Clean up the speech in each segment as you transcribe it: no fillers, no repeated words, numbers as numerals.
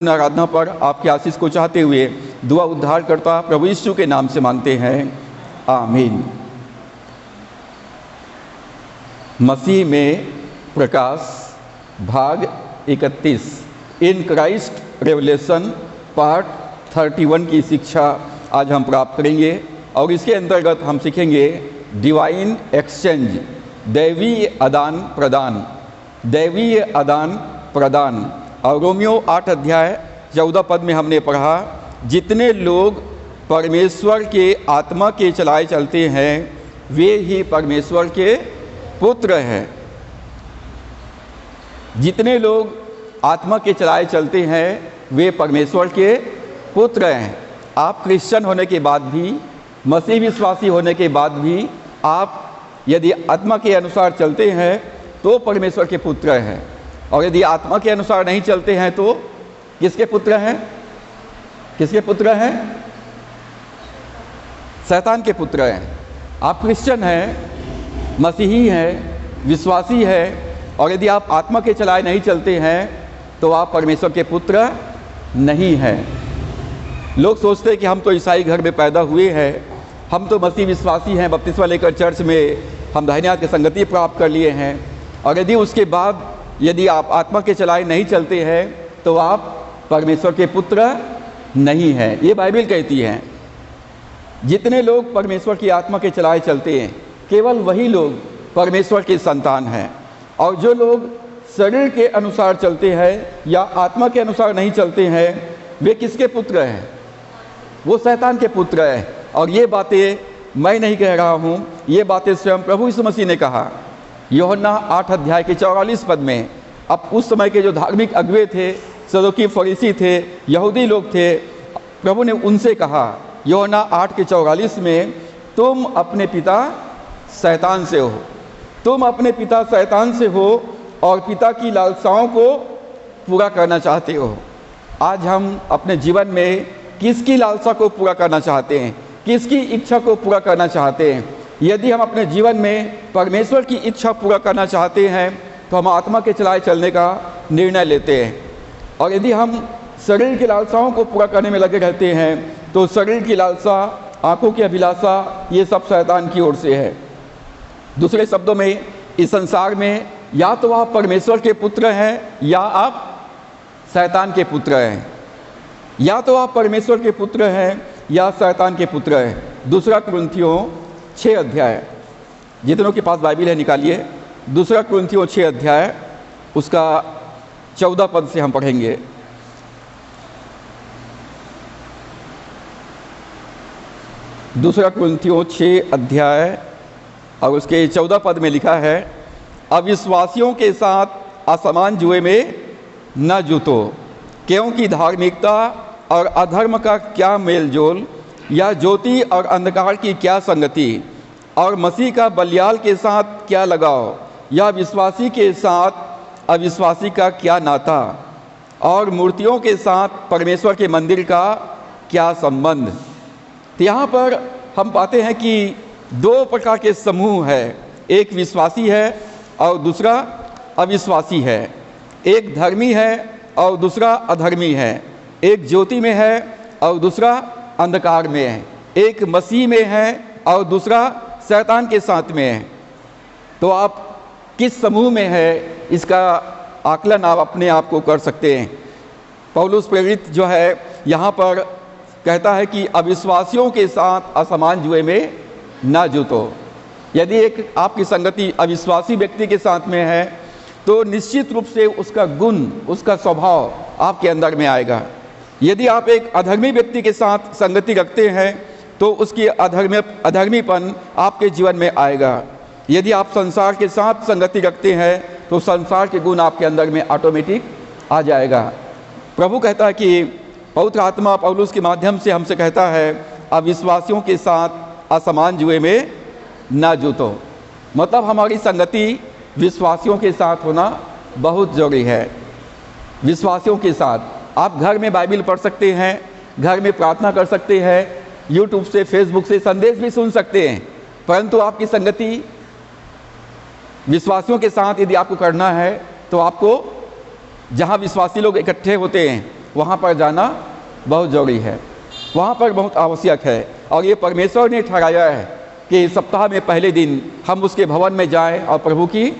आराधना पर आपकी आशीष को चाहते हुए दुआ उद्धार करता प्रभु यीशु के नाम से मांगते हैं, आमीन। मसीह में प्रकाश भाग 31 इन क्राइस्ट रेवलेशन पार्ट 31 की शिक्षा आज हम प्राप्त करेंगे और इसके अंतर्गत हम सीखेंगे डिवाइन एक्सचेंज, दैवीय आदान प्रदान, दैवीय आदान प्रदान। और रोमियो 8 अध्याय 14 पद में हमने पढ़ा, जितने लोग परमेश्वर के आत्मा के चलाए चलते हैं वे ही परमेश्वर के पुत्र हैं। जितने लोग आत्मा के चलाए चलते हैं वे परमेश्वर के पुत्र हैं। आप क्रिश्चियन होने के बाद भी, मसीह विश्वासी होने के बाद भी आप यदि आत्मा के अनुसार चलते हैं तो परमेश्वर के पुत्र हैं, और यदि आत्मा के अनुसार नहीं चलते हैं तो किसके पुत्र हैं? किसके पुत्र हैं? शैतान के पुत्र हैं। आप क्रिश्चियन हैं, मसीही हैं, विश्वासी हैं, और यदि आप आत्मा के चलाए नहीं चलते हैं तो आप परमेश्वर के पुत्र नहीं हैं। लोग सोचते हैं कि हम तो ईसाई घर में पैदा हुए हैं, हम तो मसीह विश्वासी हैं, बपतिस्मा लेकर चर्च में हम दाहिने हाथ की संगति प्राप्त कर लिए हैं, और यदि उसके बाद यदि आप आत्मा के चलाए नहीं चलते हैं तो आप परमेश्वर के पुत्र नहीं हैं। ये बाइबल कहती है। जितने लोग परमेश्वर की आत्मा के चलाए चलते हैं केवल वही लोग परमेश्वर के संतान हैं, और जो लोग शरीर के अनुसार चलते हैं या आत्मा के अनुसार नहीं चलते हैं वे किसके पुत्र हैं? वो शैतान के पुत्र हैं। और ये बातें मैं नहीं कह रहा हूँ, ये बातें स्वयं प्रभु यीशु मसीह ने कहा यूहन्ना 8 अध्याय के 44 पद में। अब उस समय के जो धार्मिक अगुवे थे, सदूकी फरीसी थे, यहूदी लोग थे, प्रभु ने उनसे कहा यूहन्ना 8 के 44 में, तुम अपने पिता शैतान से हो, तुम अपने पिता शैतान से हो और पिता की लालसाओं को पूरा करना चाहते हो। आज हम अपने जीवन में किसकी लालसा को पूरा करना चाहते हैं? किसकी इच्छा को पूरा करना चाहते हैं? यदि हम अपने जीवन में परमेश्वर की इच्छा पूरा करना चाहते हैं तो हम आत्मा के चलाए चलने का निर्णय लेते हैं, और यदि हम शरीर की लालसाओं को पूरा करने में लगे रहते हैं तो शरीर की लालसा, आंखों की अभिलाषा, ये सब शैतान की ओर से है। दूसरे शब्दों में, इस संसार में या तो आप परमेश्वर के पुत्र हैं या आप शैतान के पुत्र हैं। या तो आप परमेश्वर के पुत्र हैं या शैतान के पुत्र हैं। दूसरा कुरिन्थियों 6 अध्याय, जितनों के पास बाइबिल है निकालिए, दूसरा कुरिन्थियों 6 अध्याय उसका 14 पद से हम पढ़ेंगे। दूसरा कुरिन्थियों 6 अध्याय और उसके 14 पद में लिखा है, अविश्वासियों के साथ असमान जुए में न जुतो, क्योंकि धार्मिकता और अधर्म का क्या मेलजोल, या ज्योति और अंधकार की क्या संगति, और मसीह का बलियाल के साथ क्या लगाव, या विश्वासी के साथ अविश्वासी का क्या नाता, और मूर्तियों के साथ परमेश्वर के मंदिर का क्या संबंध। तो यहाँ पर हम पाते हैं कि दो प्रकार के समूह है, एक विश्वासी है और दूसरा अविश्वासी है। एक धर्मी है और दूसरा अधर्मी है। एक ज्योति में है और दूसरा अंधकार में है। एक मसीह में है और दूसरा शैतान के साथ में है। तो आप किस समूह में है इसका आकलन आप अपने आप को कर सकते हैं। पौलुस प्रेरित जो है यहाँ पर कहता है कि अविश्वासियों के साथ असमान जुए में ना जुतो। यदि एक आपकी संगति अविश्वासी व्यक्ति के साथ में है तो निश्चित रूप से उसका गुण, उसका स्वभाव आपके अंदर में आएगा। यदि आप एक अधर्मी व्यक्ति के साथ संगति रखते हैं तो उसकी अधर्मीपन आपके जीवन में आएगा। यदि आप संसार के साथ संगति रखते हैं तो संसार के गुण आपके अंदर में ऑटोमेटिक आ जाएगा। प्रभु कहता है कि पवित्र आत्मा पौलुस के माध्यम से हमसे कहता है, अविश्वासियों के साथ असमान जुए में ना जुतो। मतलब हमारी संगति विश्वासियों के साथ होना बहुत जरूरी है। विश्वासियों के साथ आप घर में बाइबिल पढ़ सकते हैं, घर में प्रार्थना कर सकते हैं, यूट्यूब से, फेसबुक से संदेश भी सुन सकते हैं, परंतु आपकी संगति विश्वासियों के साथ यदि आपको करना है तो आपको जहाँ विश्वासी लोग इकट्ठे होते हैं वहाँ पर जाना बहुत ज़रूरी है, वहाँ पर बहुत आवश्यक है। और ये परमेश्वर ने ठहराया है कि सप्ताह में पहले दिन हम उसके भवन में जाएं और प्रभु की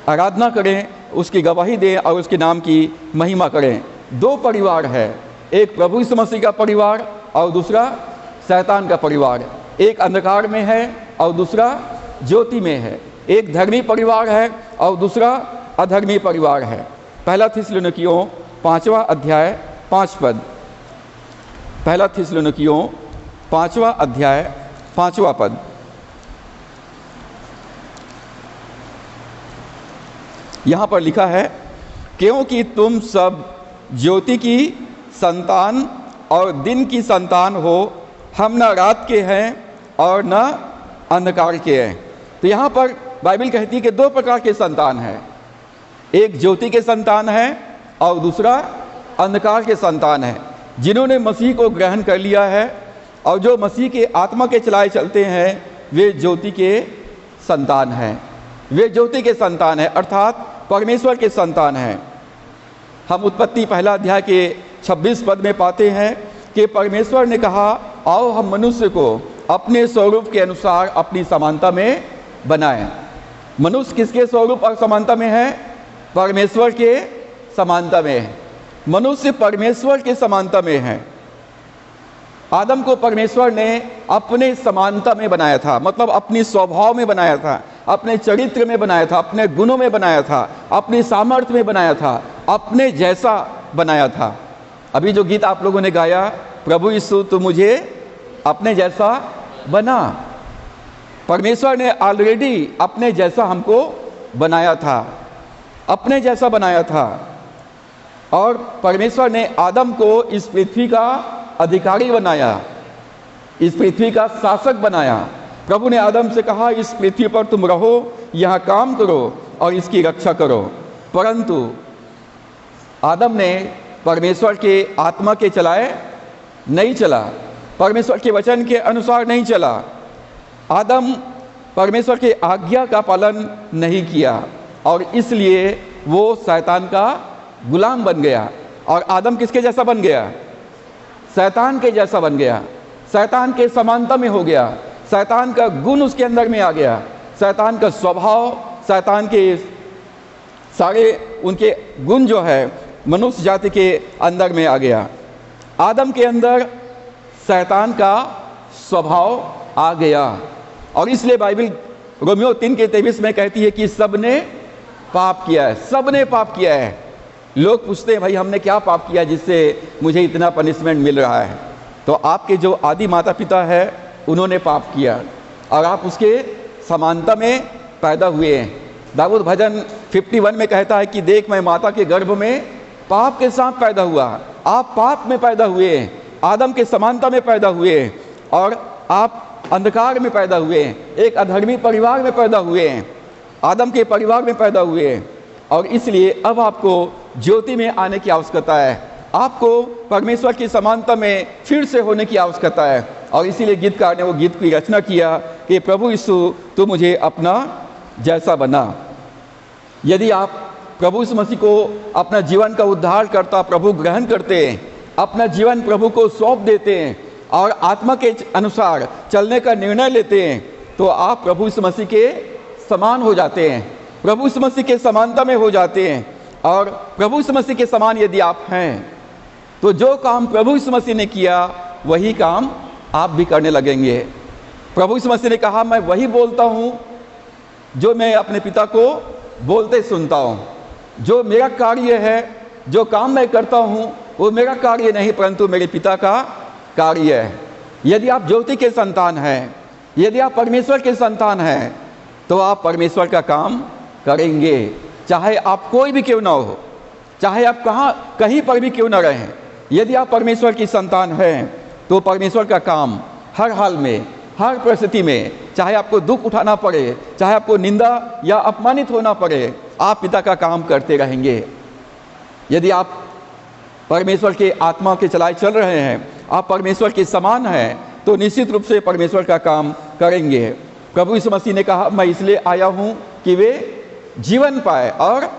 आराधना करें, उसकी गवाही दें और उसके नाम की महिमा करें। दो परिवार है, एक प्रभु यीशु मसीह का परिवार और दूसरा शैतान का परिवार। एक अंधकार में है और दूसरा ज्योति में है। एक धर्मी परिवार है और दूसरा अधर्मी परिवार है। पहला थिस्सलुनीकियों 5वां अध्याय 5 पद। पहला थिस्सलुनीकियों 5वां अध्याय 5वां पद। यहाँ पर लिखा है, क्योंकि तुम सब ज्योति की संतान और दिन की संतान हो, हम न रात के हैं और न अंधकार के हैं। तो यहाँ पर बाइबल कहती है कि दो प्रकार के संतान हैं, एक ज्योति के संतान है और दूसरा अंधकार के संतान है। जिन्होंने मसीह को ग्रहण कर लिया है और जो मसीह के आत्मा के चलाए चलते हैं वे ज्योति के संतान हैं, वे ज्योति के संतान हैं, अर्थात परमेश्वर के संतान हैं। हम उत्पत्ति पहला अध्याय के 26 पद में पाते हैं कि परमेश्वर ने कहा, आओ हम मनुष्य को अपने स्वरूप के अनुसार अपनी समानता में बनाएं। मनुष्य किसके स्वरूप और समानता में है? परमेश्वर के समानता में है। मनुष्य परमेश्वर के समानता में है। आदम को परमेश्वर ने अपने समानता में बनाया था, मतलब अपनी स्वभाव में बनाया था, अपने चरित्र में बनाया था, अपने गुणों में बनाया था, अपनी सामर्थ्य में बनाया था, अपने जैसा बनाया था। अभी जो गीत आप लोगों ने गाया, प्रभु यीशु तू मुझे अपने जैसा बना, परमेश्वर ने ऑलरेडी अपने जैसा हमको बनाया था, अपने जैसा बनाया था। और परमेश्वर ने आदम को इस पृथ्वी का अधिकारी बनाया, इस पृथ्वी का शासक बनाया। प्रभु ने आदम से कहा, इस पृथ्वी पर तुम रहो, यहाँ काम करो और इसकी रक्षा करो। परंतु आदम ने परमेश्वर के आत्मा के चलाए नहीं चला, परमेश्वर के वचन के अनुसार नहीं चला। आदम परमेश्वर के आज्ञा का पालन नहीं किया और इसलिए वो शैतान का गुलाम बन गया। और आदम किसके जैसा बन गया? शैतान के जैसा बन गया, शैतान के समानता में हो गया, शैतान का गुण उसके अंदर में आ गया, शैतान का स्वभाव, शैतान के सारे उनके गुण जो है मनुष्य जाति के अंदर में आ गया। आदम के अंदर शैतान का स्वभाव आ गया और इसलिए बाइबल रोमियो 3:23 में कहती है कि सबने पाप किया है, सबने पाप किया है। लोग पूछते हैं, भाई हमने क्या पाप किया जिससे मुझे इतना पनिशमेंट मिल रहा है? तो आपके जो आदि माता पिता है उन्होंने पाप किया और आप उसके समानता में पैदा हुए हैं। दाऊद भजन 51 में कहता है कि देख मैं माता के गर्भ में पाप के साथ पैदा हुआ। आप पाप में पैदा हुए, आदम के समानता में पैदा हुए और आप अंधकार में पैदा हुए, एक अधर्मी परिवार में पैदा हुए, आदम के परिवार में पैदा हुए। और इसलिए अब आपको ज्योति में आने की आवश्यकता है, आपको परमेश्वर की समानता में फिर से होने की आवश्यकता है। और इसीलिए गीतकार ने वो गीत की रचना किया कि प्रभु यीशु तू मुझे अपना जैसा बना। यदि आप प्रभु यीशु मसीह को अपना जीवन का उद्धार करता प्रभु ग्रहण करते हैं, अपना जीवन प्रभु को सौंप देते हैं और आत्मा के अनुसार चलने का निर्णय लेते हैं, तो आप प्रभु यीशु मसीह के समान हो जाते हैं, प्रभु यीशु मसीह के समानता में हो जाते हैं। और प्रभु यीशु मसीह के समान यदि आप हैं तो जो काम प्रभु यीशु मसीह ने किया वही काम आप भी करने लगेंगे। प्रभु यीशु मसीह ने कहा, मैं वही बोलता हूँ जो मैं अपने पिता को बोलते सुनता हूँ। जो मेरा कार्य है, जो काम मैं करता हूँ, वो मेरा कार्य नहीं परंतु मेरे पिता का कार्य है। यदि आप ज्योति के संतान हैं, यदि आप परमेश्वर के संतान हैं, तो आप परमेश्वर का काम करेंगे, चाहे आप कोई भी क्यों ना हो, चाहे आप कहीं पर भी क्यों ना रहें। यदि आप परमेश्वर की संतान हैं तो परमेश्वर का काम हर हाल में, हर परिस्थिति में, चाहे आपको दुख उठाना पड़े, चाहे आपको निंदा या अपमानित होना पड़े, आप पिता का काम करते रहेंगे। यदि आप परमेश्वर के आत्मा के चलाए चल रहे हैं, आप परमेश्वर के समान हैं, तो निश्चित रूप से परमेश्वर का काम करेंगे। प्रभु यीशु मसीह ने कहा, मैं इसलिए आया हूँ कि वे जीवन पाए और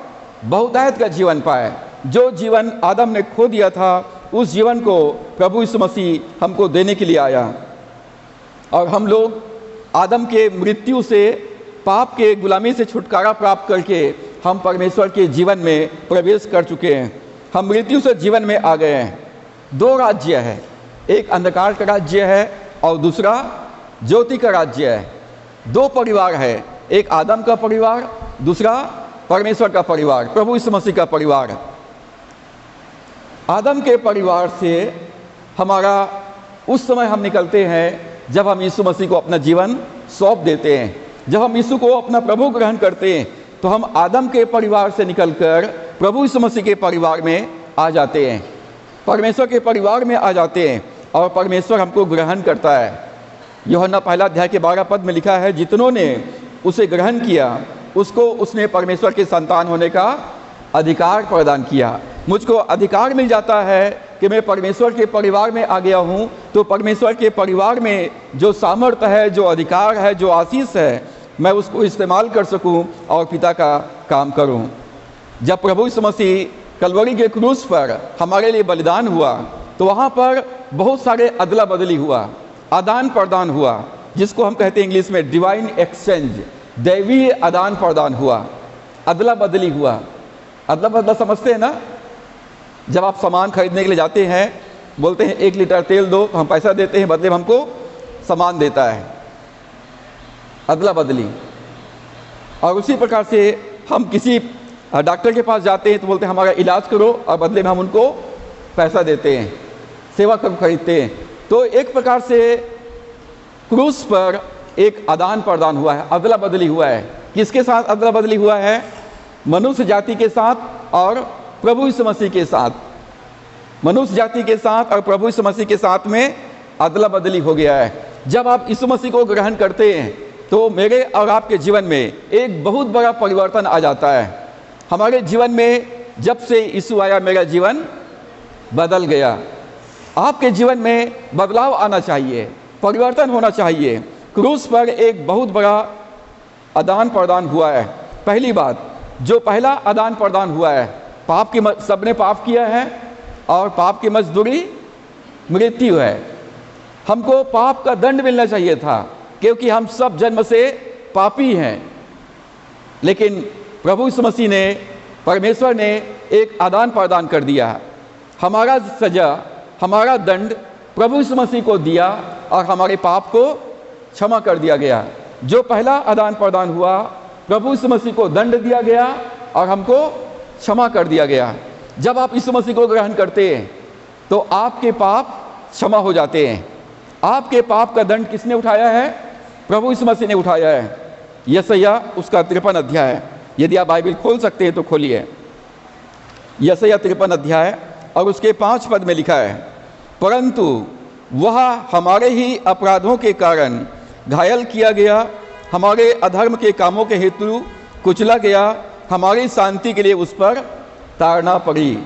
बहुतायत का जीवन पाए। जो जीवन आदम ने खो दिया था उस जीवन को प्रभु यीशु मसीह हमको देने के लिए आया। और हम लोग आदम के मृत्यु से, पाप के गुलामी से छुटकारा प्राप्त करके हम परमेश्वर के जीवन में प्रवेश कर चुके हैं। हम मृत्यु से जीवन में आ गए हैं। दो राज्य है, एक अंधकार का राज्य है और दूसरा ज्योति का राज्य है। दो परिवार है, एक आदम का परिवार, दूसरा परमेश्वर का परिवार, प्रभु यीशु मसीह का परिवार। आदम के परिवार से हमारा उस समय हम निकलते हैं जब हम यीशु मसीह को अपना जीवन सौंप देते हैं। जब हम यीशु को अपना प्रभु ग्रहण करते हैं तो हम आदम के परिवार से निकलकर प्रभु यीशु मसीह के परिवार में आ जाते हैं, परमेश्वर के परिवार में आ जाते हैं और परमेश्वर हमको ग्रहण करता है। यूहन्ना पहला अध्याय के 12 पद में लिखा है, जितनों ने उसे ग्रहण किया उसको उसने परमेश्वर के संतान होने का अधिकार प्रदान किया। मुझको अधिकार मिल जाता है कि मैं परमेश्वर के परिवार में आ गया हूँ, तो परमेश्वर के परिवार में जो सामर्थ्य है, जो अधिकार है, जो आशीष है, मैं उसको इस्तेमाल कर सकूँ और पिता का काम करूँ। जब प्रभु यीशु मसीह कलवरी के क्रूस पर हमारे लिए बलिदान हुआ तो वहाँ पर बहुत सारे अदला बदली हुआ, आदान प्रदान हुआ, जिसको हम कहते हैं इंग्लिश में डिवाइन एक्सचेंज, दैवीय आदान प्रदान हुआ, अदला बदली हुआ। अदला बदला समझते हैं ना? जब आप सामान खरीदने के लिए जाते हैं, बोलते हैं 1 लीटर तेल दो, हम पैसा देते हैं, बदले में हमको सामान देता है, अदला बदली। और उसी प्रकार से हम किसी डॉक्टर के पास जाते हैं तो बोलते हैं हमारा इलाज करो, और बदले में हम उनको पैसा देते हैं, सेवा खरीदते हैं। तो एक प्रकार से क्रूस पर एक आदान प्रदान हुआ है, अदला बदली हुआ है। किसके साथ अदला बदली हुआ है? मनुष्य जाति के साथ और प्रभु यीशु मसीह के साथ। मनुष्य जाति के साथ और प्रभु यीशु मसीह के साथ में अदला बदली हो गया है। जब आप यीशु मसीह को ग्रहण करते हैं तो मेरे और आपके जीवन में एक बहुत बड़ा परिवर्तन आ जाता है। हमारे जीवन में जब से यीशु आया, मेरा जीवन बदल गया। आपके जीवन में बदलाव आना चाहिए, परिवर्तन होना चाहिए। क्रूस पर एक बहुत बड़ा आदान प्रदान हुआ है। पहली बात, जो पहला आदान प्रदान हुआ है, पाप की सबने पाप किया है और पाप की मजदूरी मृत्यु है। हमको पाप का दंड मिलना चाहिए था क्योंकि हम सब जन्म से पापी हैं। लेकिन प्रभु यीशु मसीह ने, परमेश्वर ने एक आदान प्रदान कर दिया। हमारा सजा, हमारा दंड प्रभु यीशु मसीह को दिया और हमारे पाप को क्षमा कर दिया गया। जो पहला आदान प्रदान हुआ, प्रभु यीशु मसीह को दंड दिया गया और हमको क्षमा कर दिया गया। जब आप यीशु मसीह को ग्रहण करते हैं तो आपके पाप क्षमा हो जाते हैं। आपके पाप का दंड किसने उठाया है? प्रभु यीशु मसीह ने उठाया है। यशायाह उसका 53 अध्याय, यदि आप बाइबल खोल सकते हैं तो खोलिए। यशायाह 53 अध्याय और उसके 5 पद में लिखा है, परंतु वह हमारे ही अपराधों के कारण घायल किया गया, हमारे अधर्म के कामों के हेतु कुचला गया, हमारी शांति के लिए उस पर ताड़ना पड़ी।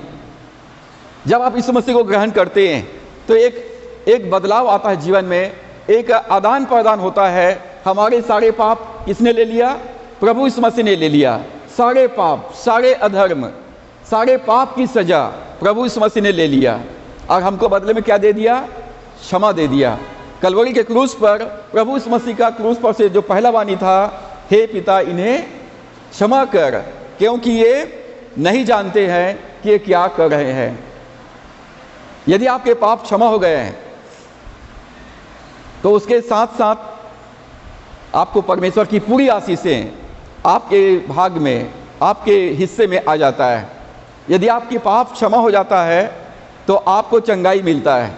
जब आप यीशु मसीह को ग्रहण करते हैं तो एक बदलाव आता है जीवन में, एक आदान प्रदान होता है। हमारे सारे पाप किसने ले लिया? प्रभु यीशु मसीह ने ले लिया। सारे पाप, सारे अधर्म, सारे पाप की सजा प्रभु यीशु मसीह ने ले लिया और हमको बदले में क्या दे दिया? क्षमा दे दिया। कलवरी के क्रूस पर प्रभु यीशु मसीह का क्रूस पर से जो पहला वाणी था, हे पिता इन्हें क्षमा कर क्योंकि ये नहीं जानते हैं कि ये क्या कर रहे हैं। यदि आपके पाप क्षमा हो गए हैं तो उसके साथ साथ आपको परमेश्वर की पूरी आशीषें आपके भाग में, आपके हिस्से में आ जाता है। यदि आपके पाप क्षमा हो जाता है तो आपको चंगाई मिलता है,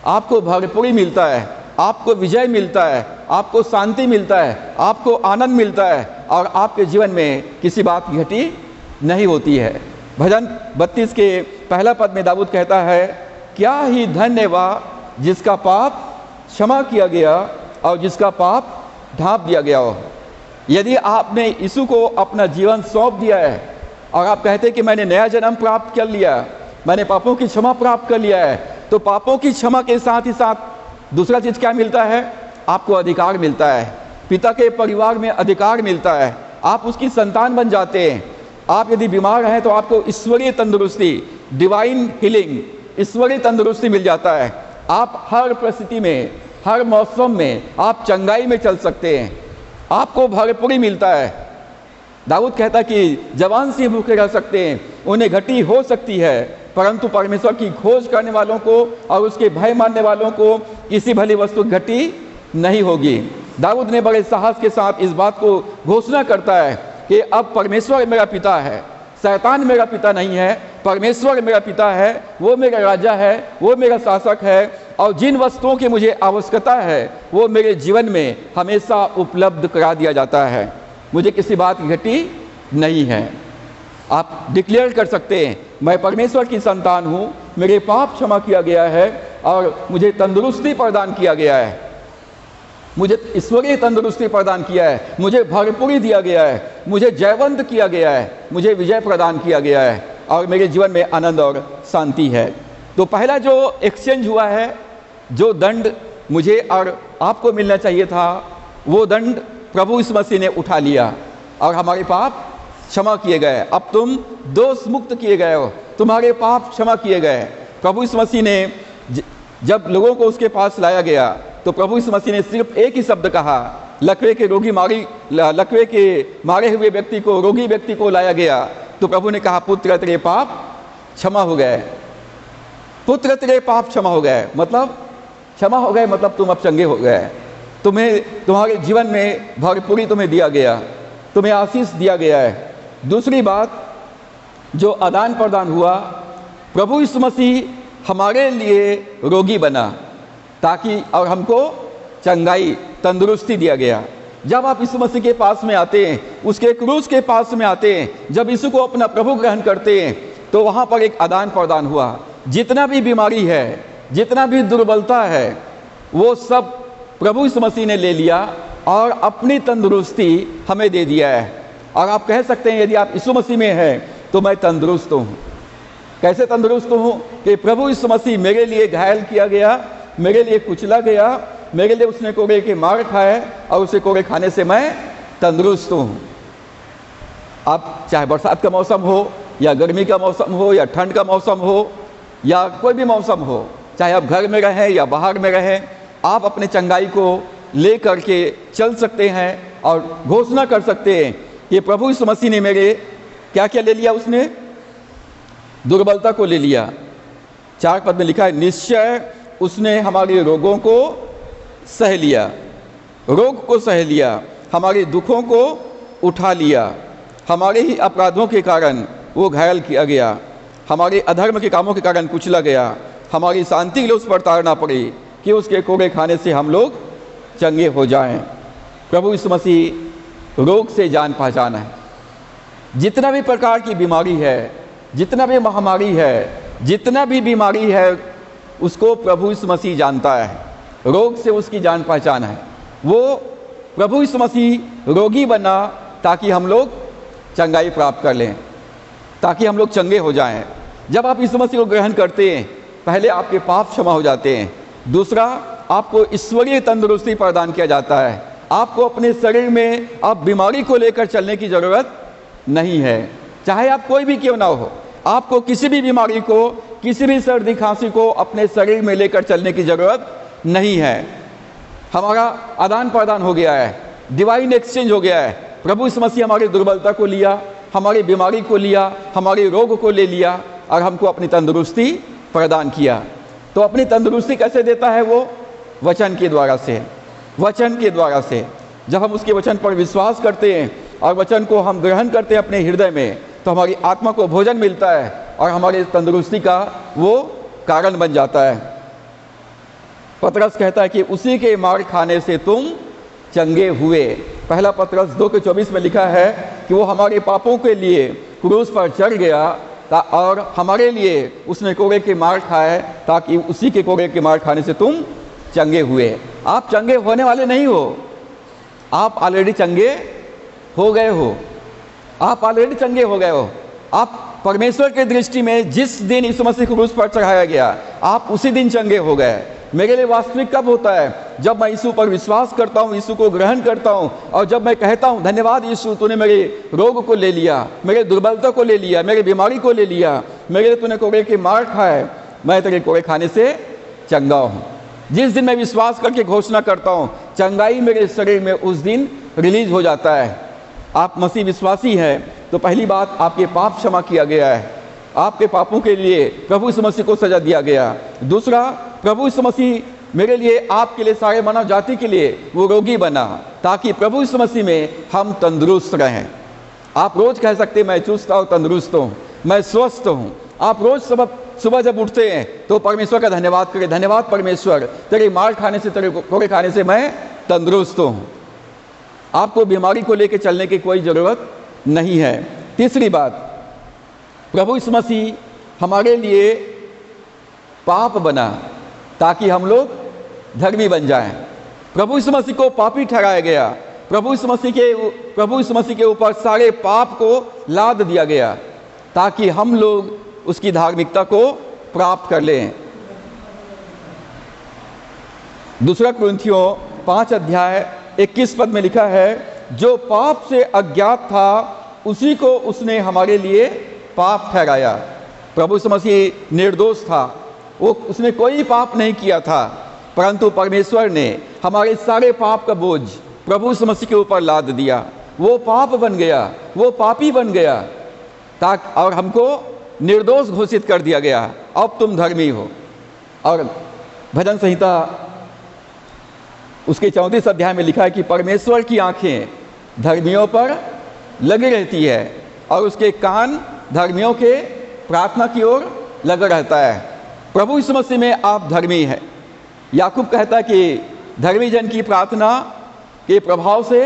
आपको भरपूरी मिलता है, आपको विजय मिलता है, आपको शांति मिलता है, आपको आनंद मिलता है और आपके जीवन में किसी बात की घटी नहीं होती है। भजन 32 के पहला पद में दाऊद कहता है, क्या ही धन्य वह जिसका पाप क्षमा किया गया और जिसका पाप ढांप दिया गया हो। यदि आपने यीशु को अपना जीवन सौंप दिया है और आप कहते हैं कि मैंने नया जन्म प्राप्त कर लिया, मैंने पापों की क्षमा प्राप्त कर लिया है, तो पापों की क्षमा के साथ ही साथ दूसरा चीज़ क्या मिलता है? आपको अधिकार मिलता है, पिता के परिवार में अधिकार मिलता है, आप उसकी संतान बन जाते हैं। आप यदि बीमार हैं तो आपको ईश्वरीय तंदुरुस्ती, डिवाइन हीलिंग ईश्वरीय तंदुरुस्ती मिल जाता है। आप हर परिस्थिति में, हर मौसम में आप चंगाई में चल सकते हैं, आपको भरपूरी मिलता है। दाऊद कहता कि जवान सिंह भूखे रह सकते हैं, उन्हें घटी हो सकती है, परंतु परमेश्वर की खोज करने वालों को और उसके भय मानने वालों को किसी भली वस्तु घटी नहीं होगी। दाऊद ने बड़े साहस के साथ इस बात को घोषणा करता है कि अब परमेश्वर मेरा पिता है, शैतान मेरा पिता नहीं है, परमेश्वर मेरा पिता है, वो मेरा राजा है, वो मेरा शासक है, और जिन वस्तुओं की मुझे आवश्यकता है वो मेरे जीवन में हमेशा उपलब्ध करा दिया जाता है। मुझे किसी बात की घटी नहीं है। आप डिक्लेयर कर सकते हैं, मैं परमेश्वर की संतान हूँ, मेरे पाप क्षमा किया गया है और मुझे तंदुरुस्ती प्रदान किया गया है, मुझे ईश्वरीय तंदुरुस्ती प्रदान किया है, मुझे भरपूरी दिया गया है, मुझे जयवंत किया गया है, मुझे विजय प्रदान किया गया है और मेरे जीवन में आनंद और शांति है। तो पहला जो एक्सचेंज हुआ है, जो दंड मुझे और आपको मिलना चाहिए था, वो दंड प्रभु यीशु मसीह ने उठा लिया और हमारे पाप क्षमा किए गए। अब तुम दोष मुक्त किए गए हो, तुम्हारे पाप क्षमा किए गए। प्रभु यीशु मसीह ने जब लोगों को उसके पास लाया गया तो प्रभु यीशु मसीह ने सिर्फ एक ही शब्द कहा। लकवे के मारे हुए व्यक्ति को, रोगी व्यक्ति को लाया गया तो प्रभु ने कहा, पुत्र तेरे पाप क्षमा हो गए, पुत्र तेरे पाप क्षमा हो गए। मतलब क्षमा हो गए मतलब तुम अब चंगे हो गए, तुम्हें तुम्हारे जीवन में भरपूरी तुम्हें दिया गया, तुम्हें आशीष दिया गया है। दूसरी बात जो आदान प्रदान हुआ, प्रभु यीशु मसीह हमारे लिए रोगी बना ताकि और हमको चंगाई तंदुरुस्ती दिया गया। जब आप यीशु मसीह के पास में आते हैं, उसके क्रूस के पास में आते हैं, जब यीशु को अपना प्रभु ग्रहण करते हैं तो वहाँ पर एक आदान प्रदान हुआ। जितना भी बीमारी है, जितना भी दुर्बलता है, वो सब प्रभु यीशु मसीह ने ले लिया और अपनी तंदुरुस्ती हमें दे दिया है। और आप कह सकते हैं यदि आप यीशु मसीह में हैं तो मैं तंदुरुस्त हूँ। कैसे तंदुरुस्त हूँ कि प्रभु यीशु मसीह मेरे लिए घायल किया गया, मेरे लिए कुचला गया, मेरे लिए उसने कोड़े के मार खाए और उसे कोड़े खाने से मैं तंदुरुस्त हूँ। आप चाहे बरसात का मौसम हो या गर्मी का मौसम हो या ठंड का मौसम हो या कोई भी मौसम हो, चाहे आप घर में रहें या बाहर में रहें, आप अपने चंगाई को ले करके चल सकते हैं और घोषणा कर सकते हैं कि प्रभु यीशु मसीह ने मेरे क्या क्या ले लिया, उसने दुर्बलता को ले लिया। 4 पद में लिखा है, निश्चय उसने हमारे रोगों को सह लिया, रोग को सह लिया, हमारे दुखों को उठा लिया। हमारे ही अपराधों के कारण वो घायल किया गया, हमारे अधर्म के कामों के कारण कुचला गया। हमारी शांति के लिए उस पर ताड़ना पड़ी कि उसके कोड़े खाने से हम लोग चंगे हो जाएं। प्रभु यीशु मसीह रोग से जान पहचान है। जितना भी प्रकार की बीमारी है, जितना भी महामारी है, जितना भी बीमारी है, उसको प्रभु यीशु मसीह जानता है। रोग से उसकी जान पहचान है। वो प्रभु यीशु मसीह रोगी बना ताकि हम लोग चंगाई प्राप्त कर लें, ताकि हम लोग चंगे हो जाएं। जब आप यीशु मसीह को ग्रहण करते हैं, पहले आपके पाप क्षमा हो जाते हैं, दूसरा आपको ईश्वरीय तंदुरुस्ती प्रदान किया जाता है। आपको अपने शरीर में अब बीमारी को लेकर चलने की ज़रूरत नहीं है, चाहे आप कोई भी क्यों ना हो। आपको किसी भी बीमारी को, किसी भी सर्दी खांसी को अपने शरीर में लेकर चलने की ज़रूरत नहीं है। हमारा आदान प्रदान हो गया है, डिवाइन एक्सचेंज हो गया है। प्रभु यीशु मसीह हमारी दुर्बलता को लिया, हमारी बीमारी को लिया, हमारे रोग को ले लिया और हमको अपनी तंदुरुस्ती प्रदान किया। तो अपनी तंदुरुस्ती कैसे देता है? वो वचन के द्वारा से, वचन के द्वारा से। जब हम उसके वचन पर विश्वास करते हैं और वचन को हम ग्रहण करते हैं अपने हृदय में, तो हमारी आत्मा को भोजन मिलता है और हमारी तंदुरुस्ती का वो कारण बन जाता है। पतरस कहता है कि उसी के मार खाने से तुम चंगे हुए। पहला पतरस 2:24 में लिखा है कि वो हमारे पापों के लिए क्रूस पर चढ़ गया और हमारे लिए उसने कोड़े के मार खाए ताकि उसी के कोड़े के मार खाने से तुम चंगे हुए। आप चंगे होने वाले नहीं हो, आप ऑलरेडी चंगे हो गए हो। आप ऑलरेडी चंगे हो गए हो। आप परमेश्वर के दृष्टि में जिस दिन यीशु मसीह को क्रूस पर चढ़ाया गया, आप उसी दिन चंगे हो गए। मेरे लिए वास्तविक कब होता है? जब मैं यीशु पर विश्वास करता हूँ, यीशु को ग्रहण करता हूँ और जब मैं कहता हूँ, धन्यवाद यीशु, तूने मेरे रोग को ले लिया, मेरे दुर्बलता को ले लिया, मेरी बीमारी को ले लिया, मेरे तूने कोड़े के मार खाए मैं तेरे कोड़े खाने से चंगा हूँ। जिस दिन मैं विश्वास करके घोषणा करता हूँ, चंगाई मेरे शरीर में उस दिन रिलीज हो जाता है। आप मसीह विश्वासी हैं तो पहली बात, आपके पाप क्षमा किया गया है, आपके पापों के लिए प्रभु यीशु मसीह को सजा दिया गया। दूसरा, प्रभु यीशु मसीह मेरे लिए, आपके लिए, सारे मानव जाति के लिए वो रोगी बना ताकि प्रभु यीशु मसीह में हम तंदुरुस्त रहें। आप रोज कह सकते हैं मैं चुस्त और तंदुरुस्त हूँ, मैं स्वस्थ हूँ। आप रोज सुबह जब उठते हैं तो परमेश्वर का धन्यवाद करें, धन्यवाद परमेश्वर, तेरे मार खाने से, तेरे कोड़े खाने से मैं तंदुरुस्त हूँ। आपको बीमारी को लेकर चलने की कोई ज़रूरत नहीं है। तीसरी बात, प्रभु यीशु मसीह हमारे लिए पाप बना ताकि हम लोग धर्मी बन जाएं। प्रभु यीशु मसीह को पापी ठहराया गया। प्रभु यीशु मसीह के ऊपर सारे पाप को लाद दिया गया ताकि हम लोग उसकी धार्मिकता को प्राप्त कर लें। दूसरा कुरिन्थियों 5 अध्याय 21 पद में लिखा है, जो पाप से अज्ञात था उसी को उसने हमारे लिए पाप ठहराया। प्रभु यीशु मसीह निर्दोष था, उसने कोई पाप नहीं किया था, परंतु परमेश्वर ने हमारे सारे पाप का बोझ प्रभु यीशु मसीह के ऊपर लाद दिया। वो पाप बन गया, वो पापी बन गया ताकि, और हमको निर्दोष घोषित कर दिया गया। अब तुम धर्मी हो। और भजन संहिता उसके 34 अध्याय में लिखा है कि परमेश्वर की आंखें धर्मियों पर लगी रहती है और उसके कान धर्मियों के प्रार्थना की ओर लगा रहता है। प्रभु यीशु मसीह में आप धर्मी हैं। याकूब कहता है कि धर्मी जन की प्रार्थना के प्रभाव से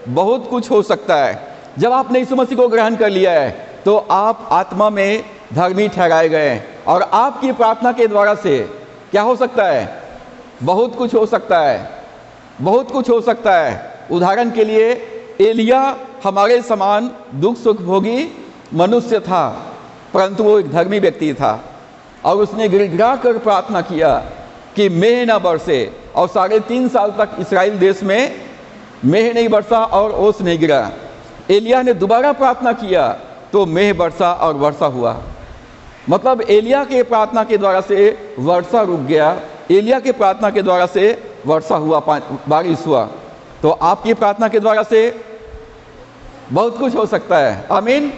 बहुत कुछ हो सकता है। जब आपने यीशु मसीह को ग्रहण कर लिया है तो आप आत्मा में धर्मी ठहराए गए और आपकी प्रार्थना के द्वारा से क्या हो सकता है? बहुत कुछ हो सकता है, बहुत कुछ हो सकता है। उदाहरण के लिए एलिया हमारे समान दुख सुख भोगी मनुष्य था, परंतु वो एक धर्मी व्यक्ति था और उसने गिड़गिड़ा कर प्रार्थना किया कि मेह न बरसे, और 3.5 साल तक इस्राएल देश में मेह नहीं बरसा और ओस नहीं गिरा। एलिया ने दोबारा प्रार्थना किया तो मेह बरसा और वर्षा हुआ। मतलब एलिया के प्रार्थना के द्वारा से वर्षा रुक गया, एलिया के प्रार्थना के द्वारा से वर्षा हुआ, बारिश हुआ। तो आपकी प्रार्थना के द्वारा से बहुत कुछ हो सकता है। आमीन।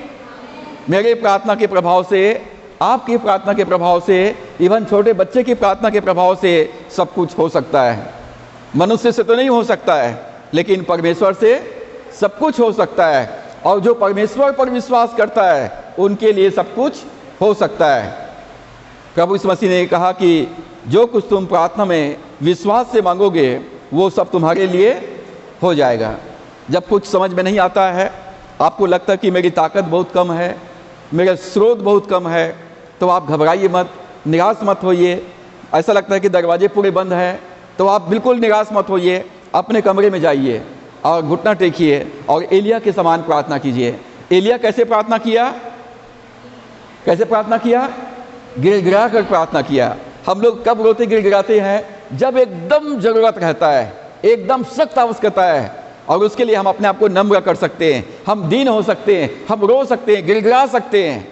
मेरे प्रार्थना के प्रभाव से, आपकी प्रार्थना के प्रभाव से, इवन छोटे बच्चे की प्रार्थना के प्रभाव से सब कुछ हो सकता है। मनुष्य से तो नहीं हो सकता है, लेकिन परमेश्वर से सब कुछ हो सकता है। और जो परमेश्वर पर विश्वास करता है उनके लिए सब कुछ हो सकता है। प्रभु यीशु मसीह ने कहा कि जो कुछ तुम प्रार्थना में विश्वास से मांगोगे वो सब तुम्हारे लिए हो जाएगा। जब कुछ समझ में नहीं आता है, आपको लगता है कि मेरी ताकत बहुत कम है, मेरा स्रोत बहुत कम है, तो आप घबराइए मत, निराश मत होइए। ऐसा लगता है कि दरवाजे पूरे बंद हैं, तो आप बिल्कुल निराश मत होइए। अपने कमरे में जाइए और घुटना टेकिए और एलिया के समान प्रार्थना कीजिए। एलिया कैसे प्रार्थना किया? कैसे प्रार्थना किया? गिड़गिड़ा कर प्रार्थना किया। हम लोग कब रोते गिड़गिड़ाते हैं? जब एकदम जरूरत रहता है, एकदम सख्त आवश्यकता है, और उसके लिए हम अपने आप को नम्र कर सकते हैं, हम दीन हो सकते हैं, हम रो सकते हैं, गिड़गिड़ा सकते हैं।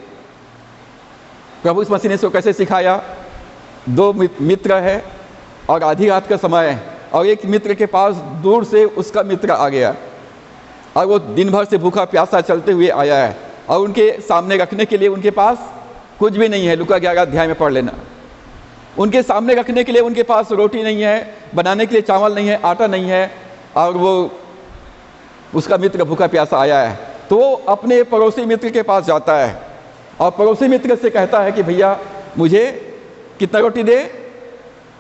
प्रभु यीशु मसीह ने इसको कैसे सिखाया? 2 मित्र है और आधी रात का समय है, और एक मित्र के पास दूर से उसका मित्र आ गया और वो दिन भर से भूखा प्यासा चलते हुए आया है और उनके सामने रखने के लिए उनके पास कुछ भी नहीं है। लूका 11 अध्याय में पढ़ लेना। उनके सामने रखने के लिए उनके पास रोटी नहीं है, बनाने के लिए चावल नहीं है, आटा नहीं है, और वो उसका मित्र भूखा प्यासा आया है। तो वो अपने पड़ोसी मित्र के पास जाता है और पड़ोसी मित्र से कहता है कि भैया मुझे कितना रोटी दे?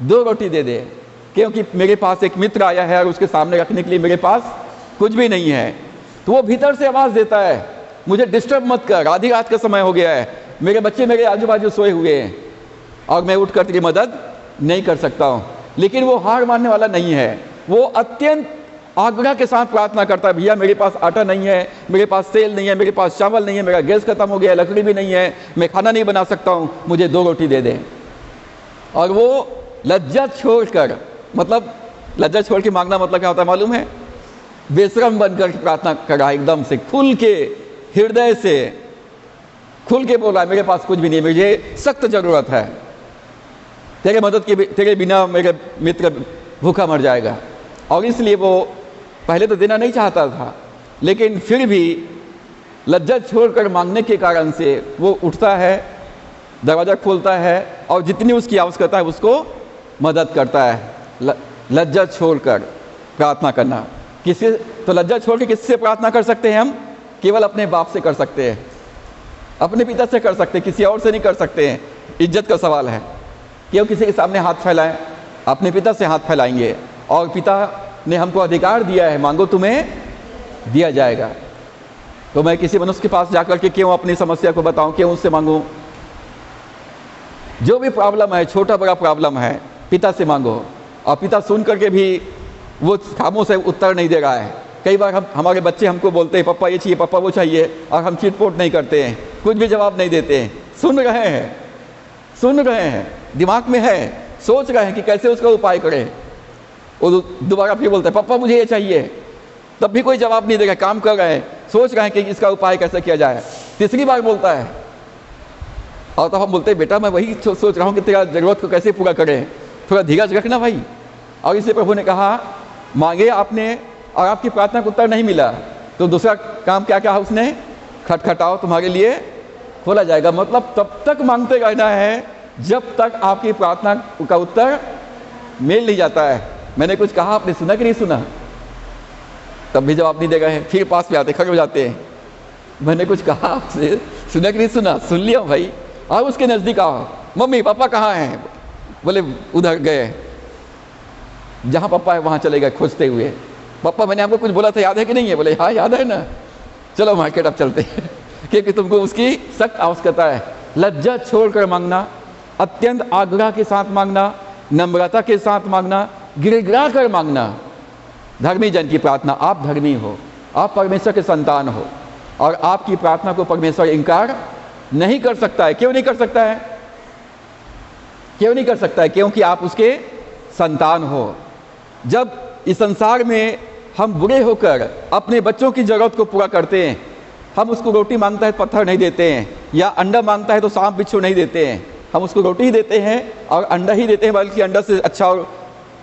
2 रोटी दे दे, क्योंकि मेरे पास एक मित्र आया है और उसके सामने रखने के लिए मेरे पास कुछ भी नहीं है। तो वो भीतर से आवाज़ देता है, मुझे डिस्टर्ब मत कर, आधी रात का समय हो गया है, मेरे बच्चे मेरे आजू बाजू सोए हुए हैं और मैं उठकर तेरी मदद नहीं कर सकता हूँ। लेकिन वो हार मानने वाला नहीं है, वो अत्यंत आग्रह के साथ प्रार्थना करता है, भैया मेरे पास आटा नहीं है, मेरे पास तेल नहीं है, मेरे पास चावल नहीं है, मेरा गैस खत्म हो गया है, लकड़ी भी नहीं है, मैं खाना नहीं बना सकता हूँ, मुझे 2 रोटी दे दे। और वो लज्जा छोड़कर, मतलब लज्जा छोड़ के मांगना मतलब क्या होता है मालूम है? बेशरम बनकर प्रार्थना कर रहा है, एकदम से खुल के, हृदय से खुल के बोल रहा है, मेरे पास कुछ भी नहीं, मुझे सख्त जरूरत है। तेरे बिना मेरे मित्र भूखा मर जाएगा। और इसलिए वो पहले तो देना नहीं चाहता था, लेकिन फिर भी लज्जा छोड़कर मांगने के कारण से वो उठता है, दरवाज़ा खोलता है और जितनी उसकी आवश्यकता है उसको मदद करता है। लज्जा छोड़कर प्रार्थना करना, किसी तो लज्जा छोड़ के किससे प्रार्थना कर सकते हैं हम? केवल अपने बाप से कर सकते हैं, अपने पिता से कर सकते हैं, किसी और से नहीं कर सकते हैं। इज्जत का सवाल है कि वो किसी के सामने हाथ फैलाएं, अपने पिता से हाथ फैलाएंगे। और पिता ने हमको अधिकार दिया है, मांगो तुम्हें दिया जाएगा। तो मैं किसी मनुष्य के पास जाकर के क्यों अपनी समस्या को बताऊं, क्यों उससे मांगूं? जो भी प्रॉब्लम है, छोटा बड़ा प्रॉब्लम है, पिता से मांगो। और पिता सुन करके भी वो खामोश से उत्तर नहीं दे रहा है। कई बार हमारे बच्चे हमको बोलते हैं पापा ये चाहिए, पापा वो चाहिए, और हम चिटपोट नहीं करते हैं, कुछ भी जवाब नहीं देते हैं। सुन रहे हैं, दिमाग में है, सोच रहे हैं कि कैसे उसका उपाय करें। वो दोबारा फिर बोलते हैं पापा मुझे ये चाहिए, तब भी कोई जवाब नहीं देगा, काम कर रहे हैं, सोच रहे हैं कि इसका उपाय कैसे किया जाए। तीसरी बार बोलता है और तब हम बोलते हैं बेटा मैं वही सोच रहा हूँ कि तेरा जरूरत को कैसे पूरा करें, थोड़ा धीरज रखना भाई। और इसलिए प्रभु ने कहा मांगे आपने और आपकी प्रार्थना को उत्तर नहीं मिला, तो दूसरा काम क्या क्या है उसने? खटखटाओ तुम्हारे लिए खोला जाएगा। मतलब तब तक मांगते रहना है जब तक आपकी प्रार्थना का उत्तर मिल नहीं जाता है। मैंने कुछ कहा, आपने सुना कि नहीं सुना? तब भी जवाब नहीं दे रहे हैं, फिर पास में आते, खड़े हो जाते हैं। मैंने कुछ कहा आपसे, सुना कि नहीं सुना? सुन लिया भाई। और उसके नज़दीक आओ, मम्मी पापा कहाँ हैं? बोले उधर गए, जहाँ पापा है वहाँ चले गए खोजते हुए। पापा मैंने आपको कुछ बोला था, याद है कि नहीं है? बोले हाँ याद है ना, चलो मार्केट अब चलते हैं क्योंकि तुमको उसकी सख्त आवश्यकता है। लज्जा छोड़कर मांगना, अत्यंत आग्रह के साथ मांगना, नम्रता के साथ मांगना, गिड़गिड़ा कर मांगना। धर्मी जन की प्रार्थना, आप धर्मी हो, आप परमेश्वर के संतान हो, और आपकी प्रार्थना को परमेश्वर इनकार नहीं कर सकता है। क्यों नहीं कर सकता है? क्यों नहीं कर सकता है? क्योंकि आप उसके संतान हो। जब इस संसार में हम बुरे होकर अपने बच्चों की जरूरत को पूरा करते हैं, हम उसको रोटी मांगता है पत्थर नहीं देते हैं, या अंडा मांगता है तो सांप बिच्छू नहीं देते हैं, हम उसको रोटी ही देते हैं और अंडा ही देते हैं, बल्कि अंडा से अच्छा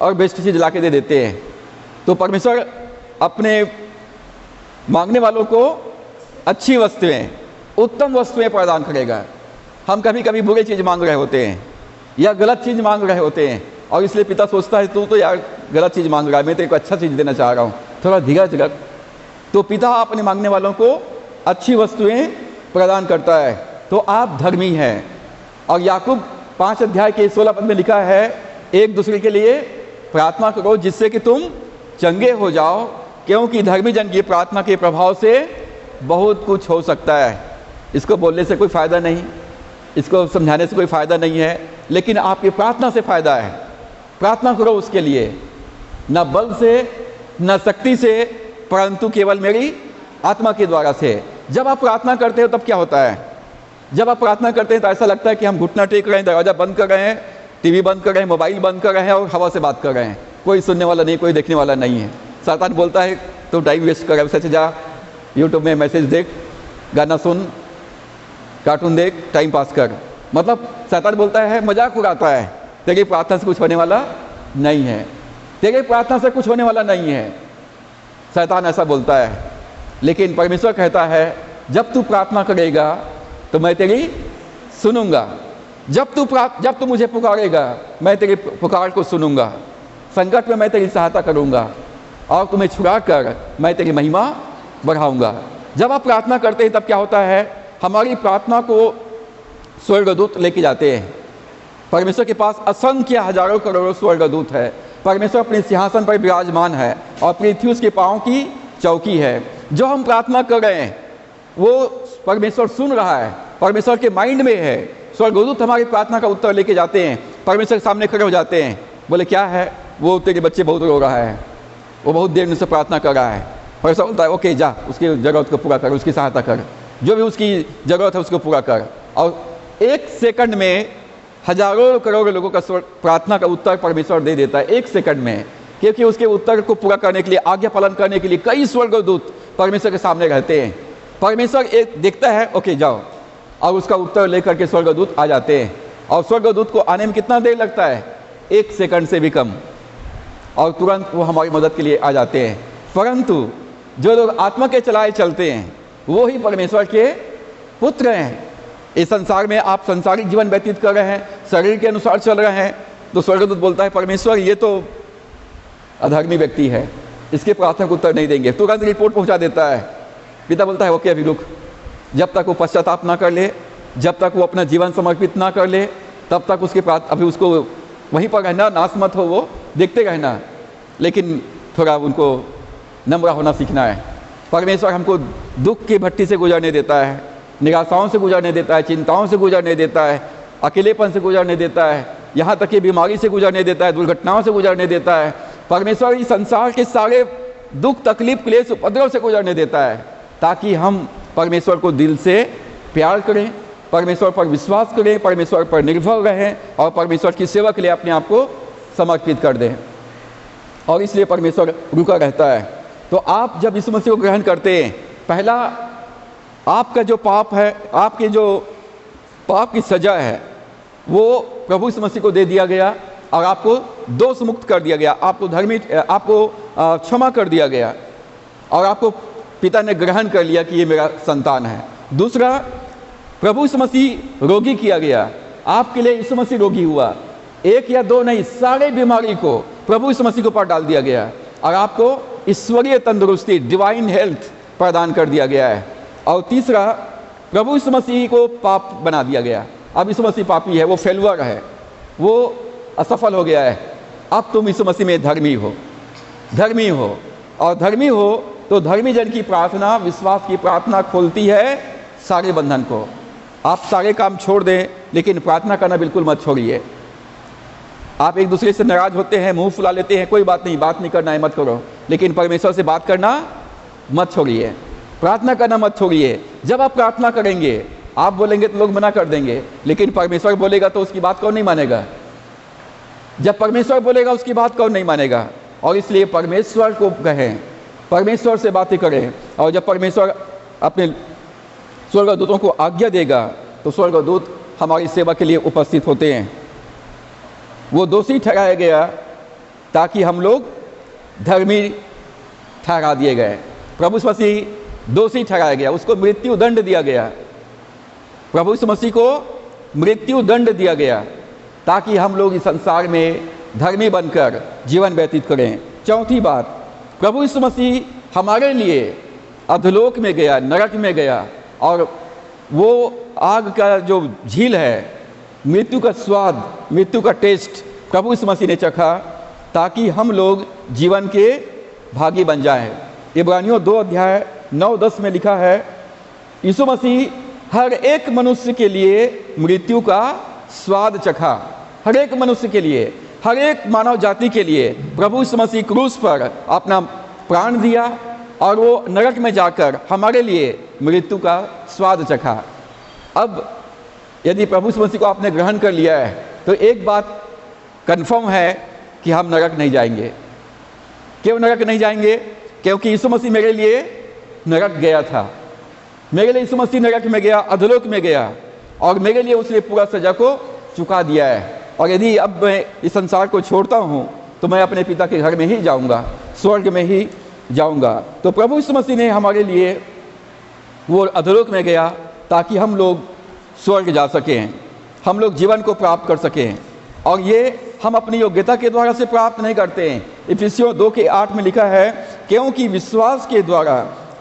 और बेस्ट चीज़ ला के दे देते हैं। तो परमेश्वर अपने मांगने वालों को अच्छी वस्तुएं, उत्तम वस्तुएं प्रदान करेगा। हम कभी कभी बुरी चीज़ मांग रहे होते हैं या गलत चीज़ मांग रहे होते हैं, और इसलिए पिता सोचता है तू तो यार गलत चीज़ मांग रहा है, मैं तेरे को अच्छा चीज़ देना चाह रहा हूँ, थोड़ा धीरज रख। तो पिता अपने मांगने वालों को अच्छी वस्तुएं प्रदान करता है। तो आप धर्मी हैं। और याकूब 5 अध्याय के 16 पद में लिखा है, एक दूसरे के लिए प्रार्थना करो जिससे कि तुम चंगे हो जाओ, क्योंकि धर्मी जन की प्रार्थना के प्रभाव से बहुत कुछ हो सकता है। इसको बोलने से कोई फ़ायदा नहीं, इसको समझाने से कोई फ़ायदा नहीं है, लेकिन आपकी प्रार्थना से फ़ायदा है। प्रार्थना करो उसके लिए, न बल से न शक्ति से, परंतु केवल मेरी आत्मा के द्वारा से। जब आप प्रार्थना करते हो तब क्या होता है? जब आप प्रार्थना करते हैं तो ऐसा लगता है कि हम घुटना टेक रहे हैं, दरवाज़ा बंद कर रहे हैं, टीवी बंद कर रहे हैं, मोबाइल बंद कर रहे हैं और हवा से बात कर रहे हैं। कोई सुनने वाला नहीं, कोई देखने वाला नहीं है। शैतान बोलता है तो टाइम वेस्ट कर, उससे जा यूट्यूब में मैसेज देख, गाना सुन, कार्टून देख, टाइम पास कर। मतलब शैतान बोलता है, मजाक उड़ाता है, तेरी प्रार्थना से कुछ होने वाला नहीं है, तेरी प्रार्थना से कुछ होने वाला नहीं है। शैतान ऐसा बोलता है। लेकिन परमेश्वर कहता है जब तू प्रार्थना करेगा तो मैं तेरी सुनूंगा, जब तू मुझे पुकारेगा मैं तेरी पुकार को सुनूंगा, संकट में मैं तेरी सहायता करूंगा और तुम्हें छुड़ा कर मैं तेरी महिमा बढ़ाऊंगा। जब आप प्रार्थना करते हैं तब क्या होता है? हमारी प्रार्थना को स्वर्गदूत लेके जाते हैं। परमेश्वर के पास असंख्य हजारों करोड़ों स्वर्गदूत है। परमेश्वर अपने सिंहासन पर विराजमान है और पृथ्वी उसके पाँव की चौकी है। जो हम प्रार्थना कर रहे हैं वो परमेश्वर सुन रहा है, परमेश्वर के माइंड में है। स्वर्गदूत हमारी प्रार्थना का उत्तर लेके जाते हैं, परमेश्वर के सामने खड़े हो जाते हैं, बोले क्या है? वो तेरे बच्चे बहुत रो रहा है, वो बहुत देर से प्रार्थना कर रहा है। परमेश्वर बोलता है ओके जा, उसकी ज़रूरत को पूरा कर, उसकी सहायता कर, जो भी उसकी ज़रूरत है उसको पूरा कर। और 1 सेकंड में हजारों करोड़ लोगों का प्रार्थना का उत्तर परमेश्वर दे देता है, 1 सेकंड में। क्योंकि उसके उत्तर को पूरा करने के लिए, आज्ञा पालन करने के लिए कई स्वर्गदूत परमेश्वर के सामने रहते हैं। परमेश्वर एक देखता है ओके जाओ, और उसका उत्तर लेकर के स्वर्गदूत आ जाते हैं। और स्वर्गदूत को आने में कितना देर लगता है? 1 सेकंड से भी कम, और तुरंत वो हमारी मदद के लिए आ जाते हैं। परंतु जो लोग आत्मा के चलाए चलते हैं वो ही परमेश्वर के पुत्र हैं। इस संसार में आप संसारिक जीवन व्यतीत कर रहे हैं, शरीर के अनुसार चल रहे हैं, तो स्वर्गदूत बोलता है परमेश्वर ये तो अधर्मी व्यक्ति है, इसके प्रार्थना को उत्तर नहीं देंगे, तुरंत रिपोर्ट पहुंचा देता है। पिता बोलता है ओके अभी रुक, जब तक वो पश्चाताप ना कर ले, जब तक वो अपना जीवन समर्पित ना कर ले, तब तक उसके अभी उसको वहीं पर रहना, नाश मत हो, वो देखते रहना, लेकिन थोड़ा उनको नम्र होना सीखना है। परमेश्वर हमको दुख की भट्टी से गुजरने देता है, निराशाओं से गुजरने देता है, चिंताओं से गुजरने देता है, अकेलेपन से गुजरने देता है, यहाँ तक कि बीमारी से गुजरने देता है, दुर्घटनाओं से गुजरने देता है। परमेश्वर इस संसार के सारे दुख, तकलीफ, क्लेश, उपद्रव से गुजरने देता है ताकि हम परमेश्वर को दिल से प्यार करें, परमेश्वर पर विश्वास करें, परमेश्वर पर निर्भर रहें और परमेश्वर की सेवा के लिए अपने आप को समर्पित कर दें। और इसलिए परमेश्वर रुका रहता है। तो आप जब यीशु मसीह को ग्रहण करते हैं, पहला आपका जो पाप है, आपके जो पाप की सजा है, वो प्रभु यीशु मसीह को दे दिया गया और आपको दोष मुक्त कर दिया गया, आपको क्षमा कर दिया गया और आपको पिता ने ग्रहण कर लिया कि ये मेरा संतान है। दूसरा, प्रभु यीशु मसीह रोगी किया गया, आपके लिए यीशु मसीह रोगी हुआ, 1 या 2 नहीं, सारे बीमारी को प्रभु यीशु मसीह के ऊपर डाल दिया गया और आपको ईश्वरीय तंदुरुस्ती, डिवाइन हेल्थ प्रदान कर दिया गया है। और तीसरा, प्रभु यीशु मसीह को पाप बना दिया गया। अब यीशु मसीह पापी है, वो फेलुअर है, वो असफल हो गया है। अब तुम यीशु मसीह में धर्मी हो, धर्मी हो, और धर्मी हो तो धर्मी जन की प्रार्थना, विश्वास की प्रार्थना खोलती है सारे बंधन को। आप सारे काम छोड़ दें, लेकिन प्रार्थना करना बिल्कुल मत छोड़िए। आप एक दूसरे से नाराज होते हैं, मुंह फुला लेते हैं, कोई बात नहीं, बात नहीं करना है मत करो, लेकिन परमेश्वर से बात करना मत छोड़िए, प्रार्थना करना मत छोड़िए। जब आप प्रार्थना करेंगे, आप बोलेंगे तो लोग मना कर देंगे, लेकिन परमेश्वर बोलेगा तो उसकी बात कौन नहीं मानेगा? जब परमेश्वर बोलेगा उसकी बात कौन नहीं मानेगा? और इसलिए परमेश्वर को कहें, परमेश्वर से बातें करें, और जब परमेश्वर अपने स्वर्गदूतों को आज्ञा देगा तो स्वर्गदूत हमारी सेवा के लिए उपस्थित होते हैं। वो दोषी ठहराया गया ताकि हम लोग धर्मी ठहरा दिए गए। प्रभु यीशु मसीह दोषी ठहराया गया, उसको मृत्यु दंड दिया गया। प्रभु यीशु मसीह को मृत्यु दंड दिया गया ताकि हम लोग इस संसार में धर्मी बनकर जीवन व्यतीत करें। चौथी बात, प्रभु यीशु मसीह हमारे लिए अधोलोक में गया, नरक में गया, और वो आग का जो झील है, मृत्यु का स्वाद, मृत्यु का टेस्ट प्रभु यीशु मसीह ने चखा ताकि हम लोग जीवन के भागी बन जाएं। इब्रानियों 2 अध्याय 9-10 में लिखा है, यीशु मसीह हर एक मनुष्य के लिए मृत्यु का स्वाद चखा, हर एक मनुष्य के लिए, हर एक मानव जाति के लिए प्रभु यीशु मसीह क्रूस पर अपना प्राण दिया और वो नरक में जाकर हमारे लिए मृत्यु का स्वाद चखा। अब यदि प्रभु यीशु मसीह को आपने ग्रहण कर लिया है तो एक बात कन्फर्म है कि हम नरक नहीं जाएंगे। क्यों नरक नहीं जाएंगे? क्योंकि यीशु मसीह मेरे लिए नरक गया था, मेरे लिए यीशु मसीह नरक में गया, अधोलोक में गया, और मेरे लिए उसने पूरा सजा को चुका दिया है। और यदि अब मैं इस संसार को छोड़ता हूँ तो मैं अपने पिता के घर में ही जाऊँगा, स्वर्ग में ही जाऊँगा। तो प्रभु यीशु मसीह ने हमारे लिए वो अधोलोक में गया ताकि हम लोग स्वर्ग जा सकें, हम लोग जीवन को प्राप्त कर सकें। और ये हम अपनी योग्यता के द्वारा से प्राप्त नहीं करते हैं। इफिसियों 2:8 में लिखा है, क्योंकि विश्वास के द्वारा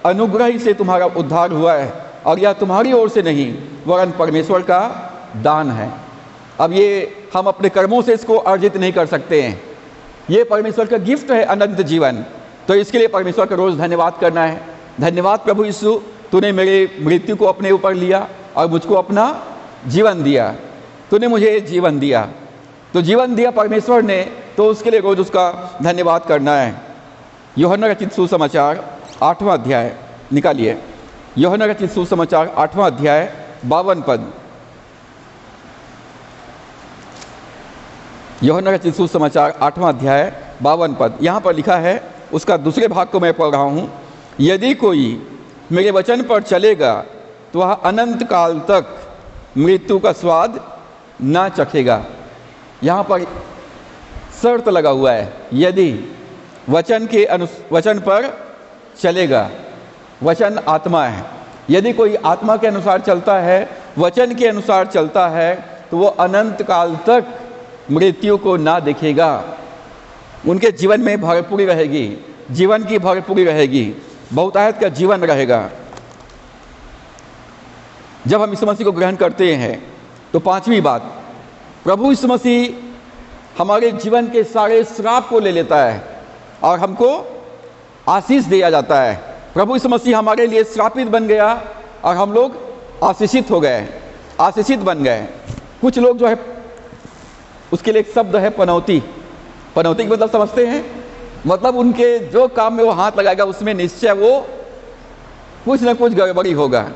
अनुग्रह ही से तुम्हारा उद्धार हुआ है, और यह तुम्हारी ओर से नहीं वरन परमेश्वर का दान है। अब ये हम अपने कर्मों से इसको अर्जित नहीं कर सकते हैं, ये परमेश्वर का गिफ्ट है, अनंत जीवन। तो इसके लिए परमेश्वर का रोज़ धन्यवाद करना है। धन्यवाद प्रभु यीशु, तूने मेरे मृत्यु को अपने ऊपर लिया और मुझको अपना जीवन दिया, तूने मुझे जीवन दिया। तो जीवन दिया परमेश्वर ने, तो उसके लिए रोज उसका धन्यवाद करना है। यूहन्ना रचित सुसमाचार 8वां अध्याय निकालिए, यूहन्ना रचित सुसमाचार 8वां अध्याय 52 पद। यूहन्ना रचित सुसमाचार 8वां अध्याय 52 पद, यहाँ पर लिखा है, उसका दूसरे भाग को मैं पढ़ रहा हूँ। यदि कोई मेरे वचन पर चलेगा तो वह अनंत काल तक मृत्यु का स्वाद ना चखेगा। यहाँ पर शर्त लगा हुआ है, यदि वचन पर चलेगा। वचन आत्मा है, यदि कोई आत्मा के अनुसार चलता है, वचन के अनुसार चलता है, तो वो अनंत काल तक मृत्यु को ना देखेगा। उनके जीवन में भरपूरी रहेगी, जीवन की भरपूरी रहेगी, बहुतायत का जीवन रहेगा। जब हम यीशु मसीह को ग्रहण करते हैं तो पांचवी बात, प्रभु यीशु मसीह हमारे जीवन के सारे श्राप को ले लेता है और हमको आशीष दिया जाता है। प्रभु यीशु मसीह हमारे लिए श्रापित बन गया और हम लोग आशीषित हो गए, आशीषित बन गए। कुछ लोग जो है, उसके लिए एक शब्द है पनौती। पनौती का मतलब समझते हैं? मतलब उनके जो काम में वो हाथ लगाएगा उसमें निश्चय वो कुछ न कुछ गड़बड़ी होगा।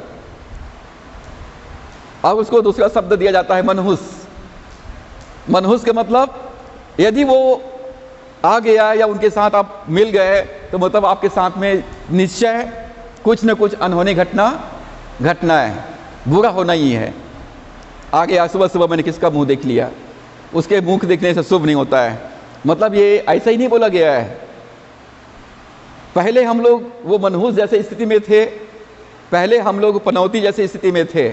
और उसको दूसरा शब्द दिया जाता है मनहूस। मनहूस का मतलब यदि वो आ गया या उनके साथ आप मिल गए तो मतलब आपके साथ में निश्चय कुछ न कुछ अनहोनी घटना है, बुरा होना ही है। आ गया, सुबह सुबह मैंने किसका मुंह देख लिया, उसके मुंह देखने से शुभ नहीं होता है। मतलब ये ऐसा ही नहीं बोला गया है। पहले हम लोग वो मनहूस जैसे स्थिति में थे, पहले हम लोग पनौती जैसी स्थिति में थे,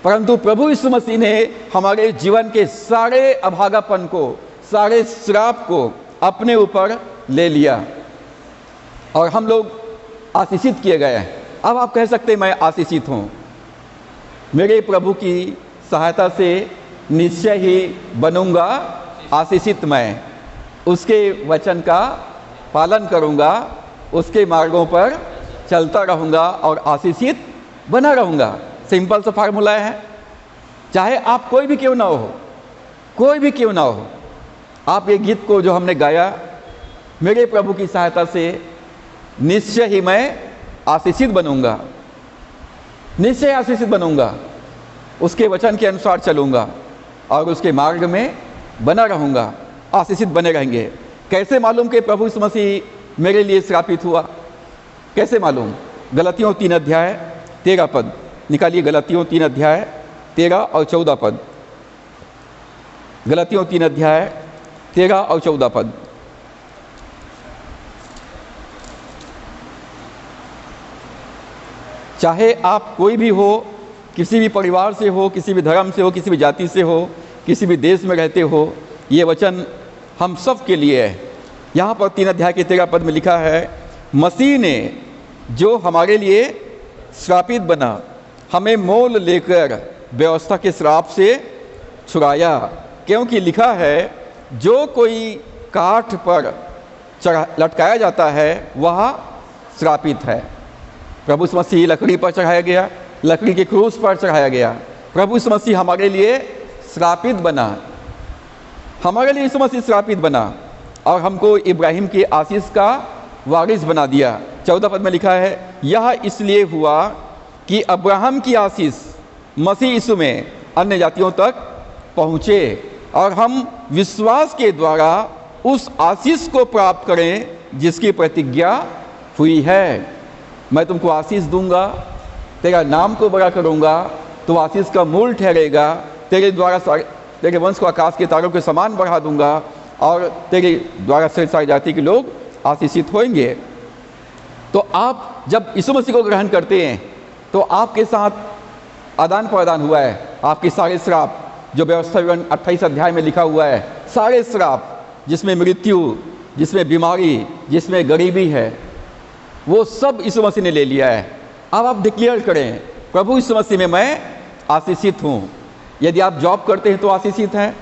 परंतु प्रभु यीशु मसीह ने हमारे जीवन के सारे अभागापन को, सारे श्राप को अपने ऊपर ले लिया और हम लोग आशीषित किए गए। अब आप कह सकते हैं मैं आशीषित हूँ, मेरे प्रभु की सहायता से निश्चय ही बनूंगा आशीषित। मैं उसके वचन का पालन करूंगा, उसके मार्गों पर चलता रहूंगा और आशीषित बना रहूंगा। सिंपल सा फार्मूला है। चाहे आप कोई भी क्यों ना हो, कोई भी क्यों ना हो, आप ये गीत को जो हमने गाया, मेरे प्रभु की सहायता से निश्चय ही मैं आशीषित बनूंगा, निश्चय आशीषित बनूंगा, उसके वचन के अनुसार चलूंगा और उसके मार्ग में बना रहूंगा, आशीषित बने रहेंगे। कैसे मालूम कि प्रभु यीशु मसीह मेरे लिए श्रापित हुआ? कैसे मालूम? गलतियों 3 अध्याय 13 पद निकालिए। गलतियों 3 अध्याय 13 और 14 पद। गलतियों 3 अध्याय 13 और 14 पद। चाहे आप कोई भी हो, किसी भी परिवार से हो, किसी भी धर्म से हो, किसी भी जाति से हो, किसी भी देश में रहते हो, ये वचन हम सब के लिए है। यहाँ पर 3 अध्याय के 13 पद में लिखा है, मसीह ने जो हमारे लिए श्रापित बना, हमें मोल लेकर व्यवस्था के श्राप से छुड़ाया। क्योंकि लिखा है, जो कोई काठ पर लटकाया जाता है वह श्रापित है। प्रभु यीशु मसीह लकड़ी पर चढ़ाया गया, लकड़ी के क्रूस पर चढ़ाया गया। प्रभु यीशु मसीह हमारे लिए श्रापित बना, हमारे लिए यीशु मसीह श्रापित बना और हमको इब्राहिम की आशीष का वारिस बना दिया। 14 पद में लिखा है, यह इसलिए हुआ कि अब्राहम की आशीष मसीह यीशु में अन्य जातियों तक पहुँचे और हम विश्वास के द्वारा उस आशीष को प्राप्त करें जिसकी प्रतिज्ञा हुई है। मैं तुमको आशीष दूंगा, तेरा नाम को बड़ा करूंगा, तो आशीष का मूल ठहरेगा। तेरे द्वारा तेरे वंश को आकाश के तारों के समान बढ़ा दूंगा और तेरे द्वारा से सारी जाति के लोग आशीषित होंगे। तो आप जब यीशु मसीह को ग्रहण करते हैं तो आपके साथ आदान प्रदान हुआ है। आपके सारे श्राप जो व्यवस्था विवरण 28 अध्याय में लिखा हुआ है, सारे श्राप जिसमें मृत्यु, जिसमें बीमारी, जिसमें गरीबी है, वो सब यीशु मसीह ने ले लिया है। अब आप डिक्लेयर करें, प्रभु यीशु मसीह में मैं आशीषित हूँ। यदि आप जॉब करते हैं तो आशीषित हैं,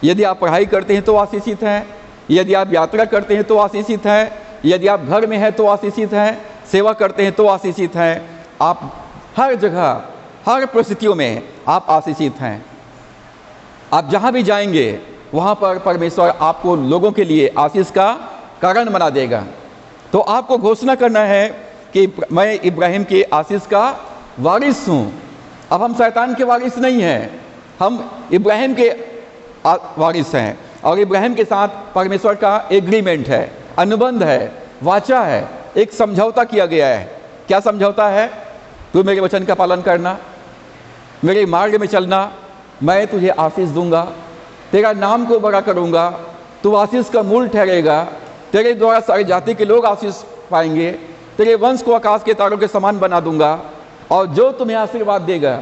यदि आप पढ़ाई करते हैं तो आशीषित हैं, यदि आप यात्रा करते हैं तो आशीषित हैं, यदि आप घर में हैं तो आशीषित हैं, सेवा करते हैं तो आशीषित हैं। आप हर जगह, हर परिस्थितियों में आप आशीषित हैं। आप जहाँ भी जाएंगे वहाँ पर परमेश्वर आपको लोगों के लिए आशीष का कारण बना देगा। तो आपको घोषणा करना है कि मैं इब्राहिम के आशीष का वारिस हूँ। अब हम शैतान के वारिस नहीं हैं, हम इब्राहिम के वारिस हैं और इब्राहिम के साथ परमेश्वर का एग्रीमेंट है, अनुबंध है, वाचा है, एक समझौता किया गया है। क्या समझौता है? तू मेरे वचन का पालन करना, मेरे मार्ग में चलना, मैं तुझे आशीष दूंगा, तेरा नाम को बड़ा करूंगा, तू आशीष का मूल ठहरेगा, तेरे द्वारा सारी जाति के लोग आशीष पाएंगे, तेरे वंश को आकाश के तारों के समान बना दूंगा, और जो तुम्हें आशीर्वाद देगा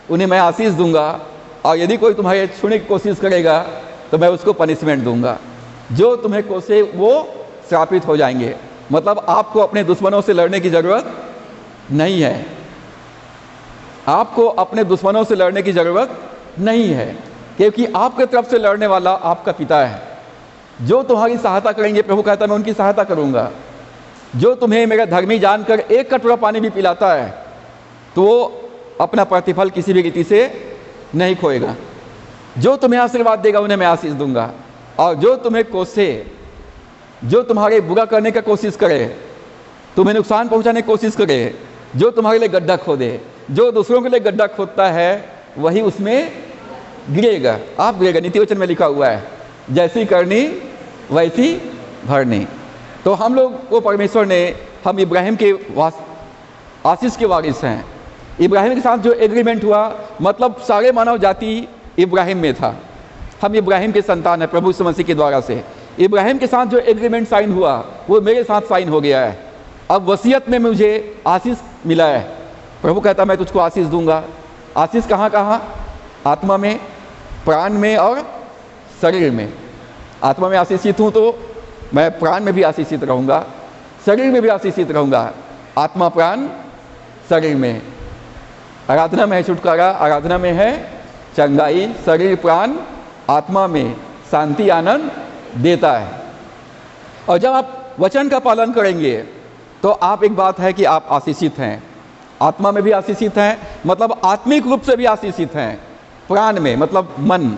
उन्हें मैं आशीष दूंगा, और यदि कोई तुम्हारे छूने की कोशिश करेगा तो मैं उसको पनिशमेंट दूंगा। जो तुम्हें कोसे वो श्रापित हो जाएंगे। मतलब आपको अपने दुश्मनों से लड़ने की जरूरत नहीं है, आपको अपने दुश्मनों से लड़ने की जरूरत नहीं है, क्योंकि आपके तरफ से लड़ने वाला आपका पिता है। जो तुम्हारी सहायता करेंगे, प्रभु कहता है मैं उनकी सहायता करूंगा। जो तुम्हें मेरा धर्मी जानकर एक कटोरा पानी भी पिलाता है तो वो अपना प्रतिफल किसी भी रीति से नहीं खोएगा। जो तुम्हें आशीर्वाद देगा उन्हें मैं आशीष दूंगा, और जो तुम्हें कोसे, जो तुम्हारे बुरा करने का कोशिश करे, तुम्हें नुकसान पहुंचाने की कोशिश करे, जो तुम्हारे लिए गड्ढा खोदे, जो दूसरों के लिए गड्ढा खोदता है वही उसमें गिरेगा। आप गिरेगा, नीति वचन में लिखा हुआ है, जैसी करनी वैसी भरनी। तो हम लोग को परमेश्वर ने, हम इब्राहिम के आशीष के वारिस हैं। इब्राहिम के साथ जो एग्रीमेंट हुआ, मतलब सारे मानव जाति इब्राहिम में था। हम इब्राहिम के संतान हैं प्रभु यीशु मसीह के द्वारा से। इब्राहिम के साथ जो एग्रीमेंट साइन हुआ वो मेरे साथ साइन हो गया है। अब वसीयत में मुझे आशीष मिला है। प्रभु कहता मैं तुझको आशीष दूंगा। आशीष कहाँ कहाँ? आत्मा में, प्राण में और शरीर में। आत्मा में आशीषित हूँ तो मैं प्राण में भी आशीषित रहूँगा, शरीर में भी आशीषित रहूँगा। आत्मा, प्राण, शरीर में। आराधना में है छुटकारा, आराधना में है चंगाई, शरीर, प्राण, आत्मा में शांति, आनंद देता है। और जब आप वचन का पालन करेंगे तो आप, एक बात है कि आप आशीषित हैं। आत्मा में भी आशीषित हैं, मतलब आत्मिक रूप से भी आशीषित हैं। प्राण में मतलब मन,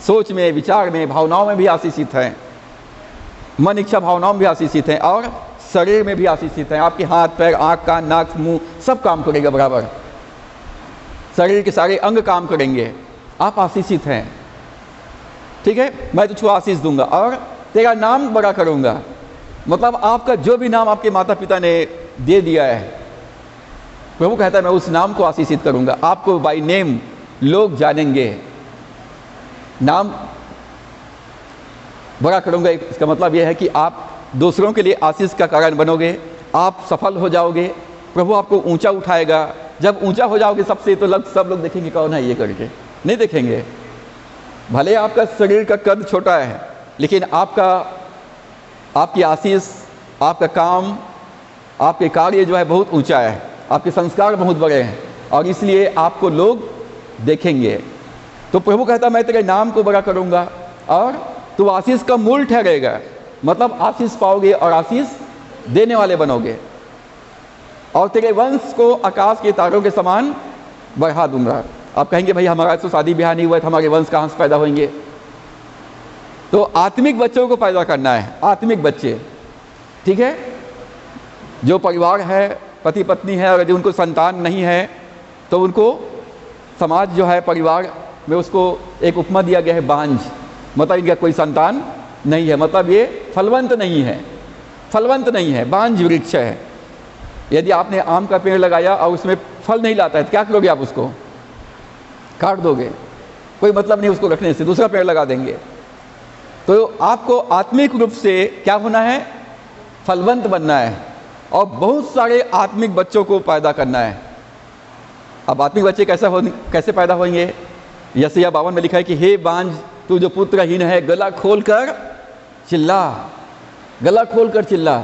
सोच में, विचार में, भावनाओं में भी आशीषित हैं। मन, इच्छा, भावनाओं में भी आशीषित हैं, और शरीर में भी आशीषित हैं। आपके हाथ, पैर, आँख, कान, नाक, मुंह सब काम करेगा बराबर। शरीर के सारे अंग काम करेंगे। आप आशीषित हैं, ठीक है। मैं तुझको आशीष दूंगा और तेरा नाम बड़ा करूंगा। मतलब आपका जो भी नाम आपके माता पिता ने दे दिया है, प्रभु कहता है मैं उस नाम को आशीषित करूंगा। आपको बाय नेम लोग जानेंगे, नाम बड़ा करूंगा। इसका मतलब यह है कि आप दूसरों के लिए आशीष का कारण बनोगे, आप सफल हो जाओगे, प्रभु आपको ऊंचा उठाएगा। जब ऊंचा हो जाओगे सबसे, तो सब लोग देखेंगे कौन है ये करके, नहीं देखेंगे। भले आपका शरीर का कद छोटा है, लेकिन आपकी आशीष, आपका काम, आपके कार्य जो है बहुत ऊंचा है, आपके संस्कार बहुत बड़े हैं, और इसलिए आपको लोग देखेंगे। तो प्रभु कहता मैं तेरे नाम को बड़ा करूंगा और तू आशीष का मूल ठहरेगा। मतलब आशीष पाओगे और आशीष देने वाले बनोगे, और तेरे वंश को आकाश के तारों के समान बढ़ा दूंगा। आप कहेंगे भाई हमारा तो शादी ब्याह नहीं हुआ है, तो हमारे वंश कहाँ से पैदा होंगे? तो आत्मिक बच्चों को पैदा करना है, आत्मिक बच्चे, ठीक है। जो परिवार है, पति पत्नी है, और यदि उनको संतान नहीं है तो उनको समाज जो है, परिवार में उसको एक उपमा दिया गया है बांझ। मतलब इनका कोई संतान नहीं है, मतलब ये फलवंत नहीं है, फलवंत नहीं है, बांझ वृक्ष है। यदि आपने आम का पेड़ लगाया और उसमें फल नहीं लाता है तो क्या करोगे? आप उसको काट दोगे, कोई मतलब नहीं उसको रखने से, दूसरा पेड़ लगा देंगे। तो आपको आत्मिक रूप से क्या होना है? फलवंत बनना है, और बहुत सारे आत्मिक बच्चों को पैदा करना है। अब आत्मिक बच्चे कैसे पैदा होंगे? यशायाह 52 में लिखा है कि हे बांझ, तू जो पुत्रहीन है, गला खोल कर चिल्ला, गला खोल कर चिल्ला।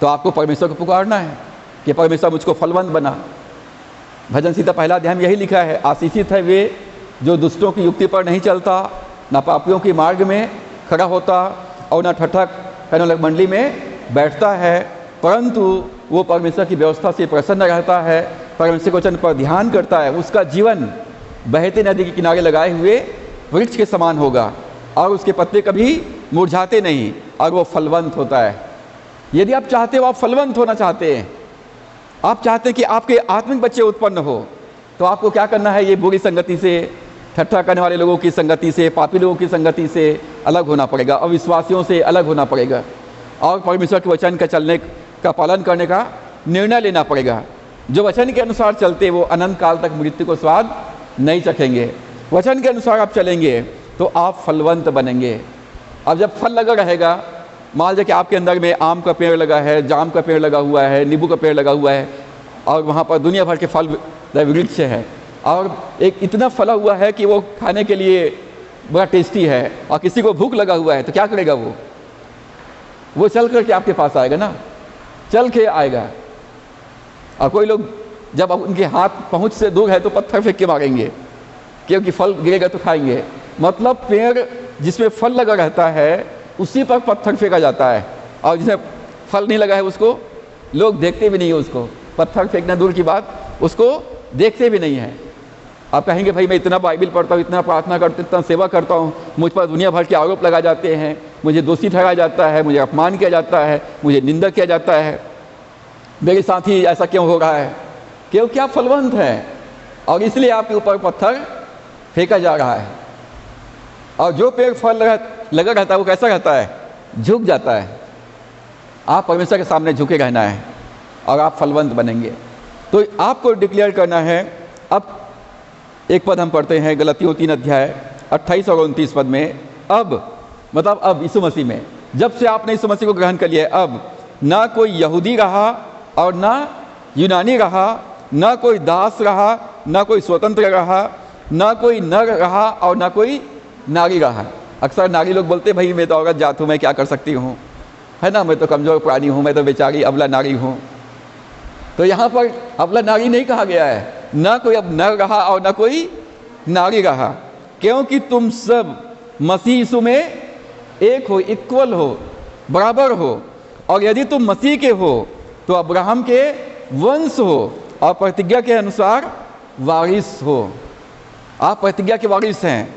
तो आपको परमेश्वर को पुकारना है कि परमेश्वर मुझको फलवंत बना। भजन संहिता 1 अध्याय में यही लिखा है, आशीषित है वे जो दुष्टों की युक्ति पर नहीं चलता, न पापियों के मार्ग में खड़ा होता, और न ठठक कहने वाली मंडली में बैठता है, परंतु वो परमेश्वर की व्यवस्था से प्रसन्न रहता है, परमेश्वर के वचन पर ध्यान करता है। उसका जीवन बहती नदी के किनारे लगाए हुए वृक्ष के समान होगा, और उसके पत्ते कभी मुरझाते नहीं, और वो फलवंत होता है। यदि आप चाहते हो, आप फलवंत होना चाहते हैं, आप चाहते हैं कि आपके आत्मिक बच्चे उत्पन्न हो, तो आपको क्या करना है? ये बुरी संगति से, ठट्ठा करने वाले लोगों की संगति से, पापी लोगों की संगति से अलग होना पड़ेगा, अविश्वासियों से अलग होना पड़ेगा, और परमेश्वर के वचन का चलने का पालन करने का निर्णय लेना पड़ेगा। जो वचन के अनुसार चलते वो अनंत काल तक मृत्यु को स्वाद नहीं चखेंगे। वचन के अनुसार आप चलेंगे तो आप फलवंत बनेंगे। अब जब फल लगा रहेगा, मान लीजिए कि आपके अंदर में आम का पेड़ लगा है, जाम का पेड़ लगा हुआ है, नींबू का पेड़ लगा हुआ है, और वहाँ पर दुनिया भर के फल वृक्ष है, और एक इतना फला हुआ है कि वो खाने के लिए बड़ा टेस्टी है, और किसी को भूख लगा हुआ है तो क्या करेगा? वो चल करके आपके पास आएगा ना, चल के आएगा। और कोई लोग जब उनके हाथ पहुँच से दूर है तो पत्थर फेंक के मारेंगे, क्योंकि फल गिरेगा तो खाएंगे। मतलब पेड़ जिसमें फल लगा रहता है उसी पर पत्थर फेंका जाता है, और जिसमें फल नहीं लगा है उसको लोग देखते भी नहीं है, उसको पत्थर फेंकना दूर की बात, उसको देखते भी नहीं है। आप कहेंगे भाई मैं इतना बाइबल पढ़ता हूँ, इतना प्रार्थना करता हूँ, इतना सेवा करता हूँ, मुझ पर दुनिया भर के आरोप लगा जाते हैं, मुझे दोषी ठहराया जाता है, मुझे अपमान किया जाता है, मुझे निंदा किया जाता है, मेरे साथ ही ऐसा क्यों हो रहा है? क्योंकि आप फलवंत हैं और इसलिए आपके ऊपर पत्थर फेंका जा रहा है। और जो पेड़ फल लगा रहता है वो कैसा रहता है? झुक जाता है। आप परमेश्वर के सामने झुके रहना है और आप फलवंत बनेंगे। तो आपको डिक्लेयर करना है। अब एक पद हम पढ़ते हैं, गलतियों 3 अध्याय 28 और 29 पद में। अब मतलब अब यीशु मसीह में, जब से आपने यीशु मसीह को ग्रहण कर लिया, अब ना कोई यहूदी रहा और ना यूनानी रहा, ना कोई दास रहा, ना कोई स्वतंत्र रहा, ना कोई नर रहा और ना कोई नारी रहा। अक्सर नारी लोग बोलते भाई मैं तो औरत जात हूँ, मैं क्या कर सकती हूँ, है ना, मैं तो कमज़ोर प्राणी हूँ, मैं तो बेचारी अबला नारी हूँ। तो यहाँ पर अबला नारी नहीं कहा गया है, ना कोई अब नर रहा और ना कोई नारी रहा, क्योंकि तुम सब मसीह यीशु में एक हो, इक्वल हो, बराबर हो। और यदि तुम मसीह के हो तो अब्राहम के वंश हो और प्रतिज्ञा के अनुसार वारिस हो। आप प्रतिज्ञा के वारिस हैं,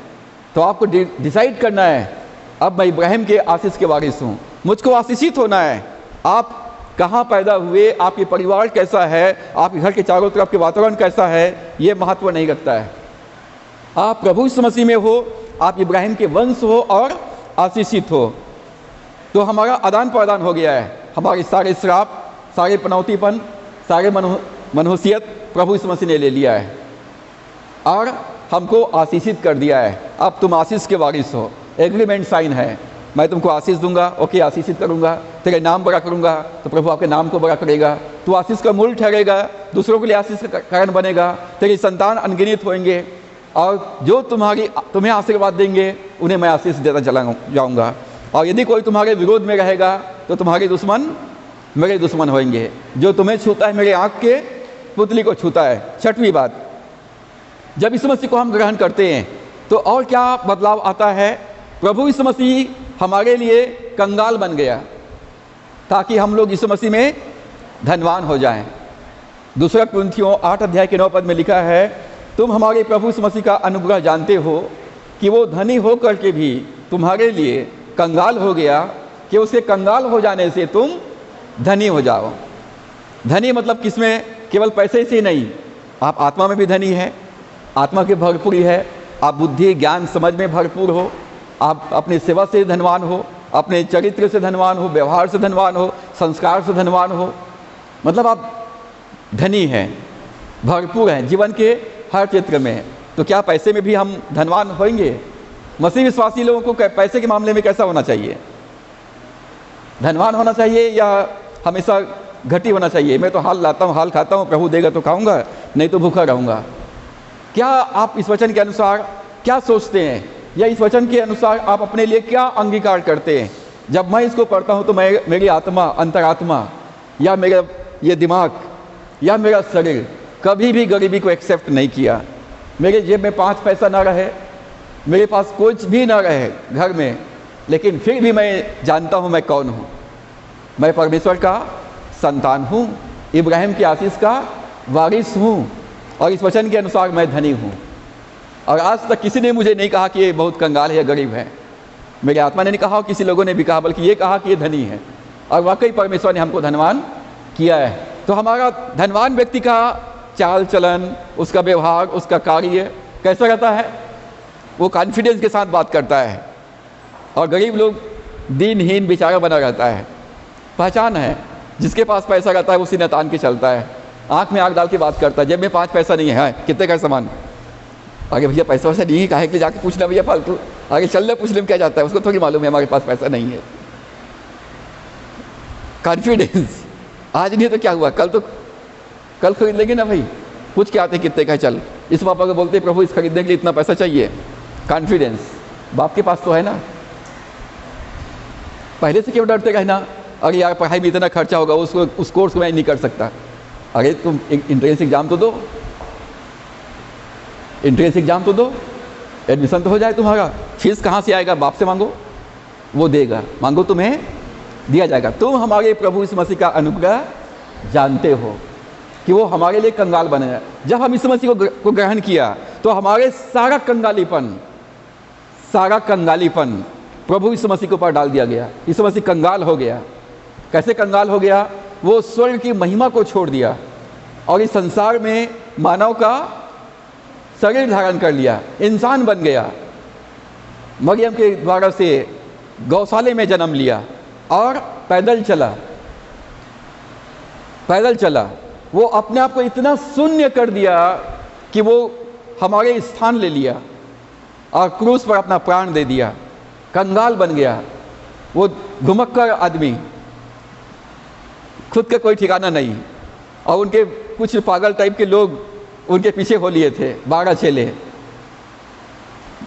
तो आपको डिसाइड करना है, अब मैं इब्राहिम के आशीष के वारिस हूँ, मुझको आशीषित होना है। आप कहाँ पैदा हुए, आपके परिवार कैसा है, आपके घर के चारों तरफ के वातावरण कैसा है, ये महत्व नहीं रखता है। आप प्रभु यीशु मसीह में हो, आप इब्राहिम के वंश हो और आशीषित हो, तो हमारा आदान प्रदान हो गया है। हमारे सारे श्राप, सारे पनौतीपन, सारे मनहूसियत प्रभु यीशु मसीह ने ले लिया है और हमको आशीषित कर दिया है। अब तुम आशीष के वारिस हो। एग्रीमेंट साइन है, मैं तुमको आशीष दूंगा, ओके, आशीषित करूंगा, तेरे नाम बड़ा करूंगा, तो प्रभु आपके नाम को बड़ा करेगा, तू आशीष का मूल ठहरेगा, दूसरों के लिए आशीष का कारण बनेगा, तेरी संतान अनगिनत होंगे, और जो तुम्हें आशीर्वाद देंगे उन्हें मैं आशीष देता चला जाऊंगा। और यदि कोई तुम्हारे विरोध में रहेगा तो तुम्हारे दुश्मन मेरे दुश्मन होंगे, जो तुम्हें छूता है मेरे आँख के पुतली को छूता है। 6वीं बात, जब यीशु मसीह को हम ग्रहण करते हैं तो और क्या बदलाव आता है? प्रभु यीशु मसीह हमारे लिए कंगाल बन गया ताकि हम लोग यीशु मसीह में धनवान हो जाएं। 2 कुरिन्थियों 8 अध्याय के 9 पद में लिखा है, तुम हमारे प्रभु यीशु मसीह का अनुग्रह जानते हो कि वो धनी हो करके भी तुम्हारे लिए कंगाल हो गया, कि उसके कंगाल हो जाने से तुम धनी हो जाओ। धनी मतलब किसमें? केवल पैसे से नहीं, आप आत्मा में भी धनी है, आत्मा की भरपूरी है, आप बुद्धि ज्ञान समझ में भरपूर हो, आप अपनी सेवा से धनवान हो, अपने चरित्र से धनवान हो, व्यवहार से धनवान हो, संस्कार से धनवान हो, मतलब आप धनी हैं, भरपूर हैं जीवन के हर क्षेत्र में। तो क्या पैसे में भी हम धनवान होंगे? मसीह विश्वासी लोगों को पैसे के मामले में कैसा होना चाहिए? धनवान होना चाहिए या हमेशा घटी होना चाहिए? मैं तो हाल लाता हूँ, हाल खाता हूँ, प्रभु देगा तो खाऊंगा, नहीं तो भूखा रहूँगा। क्या आप इस वचन के अनुसार क्या सोचते हैं, या इस वचन के अनुसार आप अपने लिए क्या अंगीकार करते हैं? जब मैं इसको पढ़ता हूँ तो मेरी आत्मा, अंतरात्मा, या मेरा ये दिमाग या मेरा शरीर कभी भी गरीबी को एक्सेप्ट नहीं किया। मेरे जेब में 5 पैसा ना रहे, मेरे पास कुछ भी ना रहे घर में, लेकिन फिर भी मैं जानता हूँ मैं कौन हूँ। मैं परमेश्वर का संतान हूँ, इब्राहिम की आशीष का वारिस हूँ, और इस वचन के अनुसार मैं धनी हूँ। और आज तक किसी ने मुझे नहीं कहा कि ये बहुत कंगाल है या गरीब है। मेरी आत्मा ने नहीं कहा, किसी लोगों ने भी कहा, बल्कि ये कहा कि ये धनी है। और वाकई परमेश्वर ने हमको धनवान किया है। तो हमारा धनवान व्यक्ति का चाल चलन, उसका व्यवहार, उसका कार्य कैसा रहता है? वो कॉन्फिडेंस के साथ बात करता है। और गरीब लोग दीनहीन बेचारा बना रहता है। पहचान है, जिसके पास पैसा रहता है वो सीना तान के चलता है, आँख में आँख डाल के बात करता है। जेब में 5 पैसा नहीं है, कितने का सामान, आगे भैया पैसा वैसा नहीं है, काहे के लिए जाके पूछना भैया फालतू, आगे चल ले पूछ ले, क्या जाता है, उसको थोड़ी मालूम है हमारे पास पैसा नहीं है। कॉन्फिडेंस, आज नहीं तो क्या हुआ, कल खरीद लेंगे ना भाई, पूछ के आते कितने का, चल इस पापा को बोलते प्रभु इस खरीदने के लिए इतना पैसा चाहिए। कॉन्फिडेंस बाप के पास तो है ना। पहले से क्यों डरते रहना, अरे यार पढ़ाई में इतना खर्चा होगा, उस कोर्स को मैं नहीं कर सकता। अरे तुम एंट्रेंस एग्जाम तो दो, एंट्रेंस एग्जाम तो दो, एडमिशन तो हो जाए तुम्हारा, फीस कहाँ से आएगा, बाप से मांगो, वो देगा, मांगो तुम्हें दिया जाएगा। तुम हमारे प्रभु यीशु मसीह का अनुग्रह जानते हो कि वो हमारे लिए कंगाल बने। जब हम यीशु मसीह को ग्रहण किया तो हमारे सारा कंगालीपन प्रभु यीशु मसीह के ऊपर डाल दिया गया। यीशु मसीह कंगाल हो गया। कैसे कंगाल हो गया, वो स्वर्ग की महिमा को छोड़ दिया और इस संसार में मानव का शरीर धारण कर लिया, इंसान बन गया, मरियम के द्वारा से गौशाले में जन्म लिया और पैदल चला। वो अपने आप को इतना शून्य कर दिया कि वो हमारे स्थान ले लिया और क्रूस पर अपना प्राण दे दिया, कंगाल बन गया। वो घुमक्कर आदमी, खुद का कोई ठिकाना नहीं, और उनके कुछ पागल टाइप के लोग उनके पीछे हो लिए थे, 12 चेले,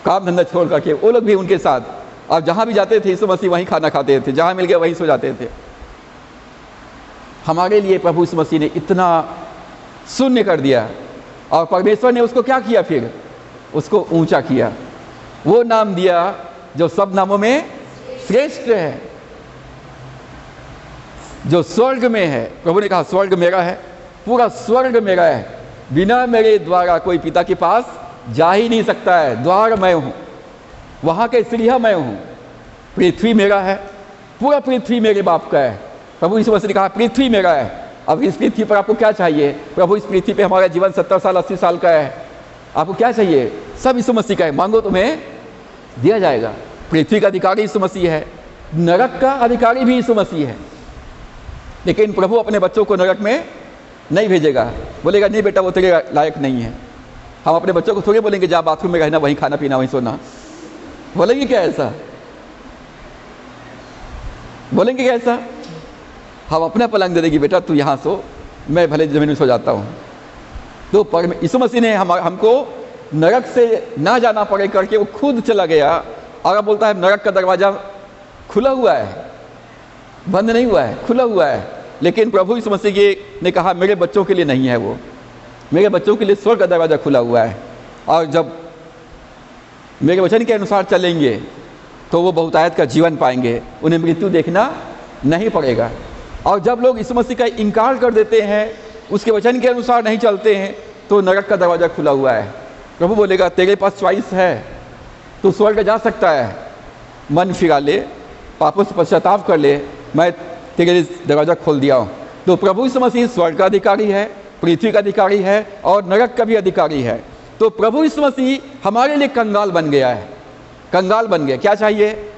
काम धंधा छोड़ करके वो लोग भी उनके साथ, और जहाँ भी जाते थे यीशु मसीह वहीं खाना खाते थे, जहाँ मिल गया वहीं सो जाते थे। हमारे लिए प्रभु यीशु मसीह ने इतना शून्य कर दिया और परमेश्वर ने उसको क्या किया, फिर उसको ऊंचा किया, वो नाम दिया जो सब नामों में श्रेष्ठ है, जो स्वर्ग में है। प्रभु ने कहा स्वर्ग मेरा है, पूरा स्वर्ग मेरा है, बिना मेरे द्वारा कोई पिता के पास जा ही नहीं सकता है, द्वार मैं हूं, वहां के सीढ़िया मैं हूं, पृथ्वी मेरा है, पूरा पृथ्वी मेरे बाप का है। प्रभु यीशु मसीह ने कहा पृथ्वी मेरा है। अब इस पृथ्वी पर आपको क्या चाहिए, प्रभु इस पृथ्वी पे हमारा जीवन 70 साल 80 साल का है, आपको क्या चाहिए, सब यीशु मसीह का है, मांगो तुम्हें दिया जाएगा। पृथ्वी का अधिकारी यीशु मसीह है, नरक का अधिकारी भी यीशु मसीह है, लेकिन प्रभु अपने बच्चों को नरक में नहीं भेजेगा, बोलेगा नहीं बेटा वो तेरे लायक नहीं है। हम अपने बच्चों को थोड़े बोलेंगे जा बाथरूम में रहना, वहीं खाना पीना वहीं सोना, बोलेंगे क्या ऐसा, बोलेंगे क्या ऐसा? हम अपना पलंग दे देगी बेटा तू यहाँ सो, मैं भले जमीन में सो जाता हूँ। तो यीशु मसीह ने हमको नरक से ना जाना पड़े करके वो खुद चला गया, और अब बोलता है नरक का दरवाजा खुला हुआ है, बंद नहीं हुआ है, खुला हुआ है। लेकिन प्रभु यीशु मसीह ने कहा मेरे बच्चों के लिए नहीं है, वो मेरे बच्चों के लिए स्वर्ग का दरवाजा खुला हुआ है, और जब मेरे वचन के अनुसार चलेंगे तो वो बहुतायत का जीवन पाएंगे, उन्हें मृत्यु देखना नहीं पड़ेगा। और जब लोग यीशु मसीह का इनकार कर देते हैं, उसके वचन के अनुसार नहीं चलते हैं, तो नरक का दरवाजा खुला हुआ है। प्रभु बोलेगा तेरे पास चॉइस है, तू स्वर्ग जा सकता है, मन फिरा ले, पापों से पश्चाताप कर ले, मैं तेरे लिए दरवाजा खोल दिया हूँ। तो प्रभु यीशु मसीह स्वर्ग का अधिकारी है, पृथ्वी का अधिकारी है और नरक का भी अधिकारी है। तो प्रभु यीशु मसीह हमारे लिए कंगाल बन गया है, कंगाल बन गया। क्या चाहिए,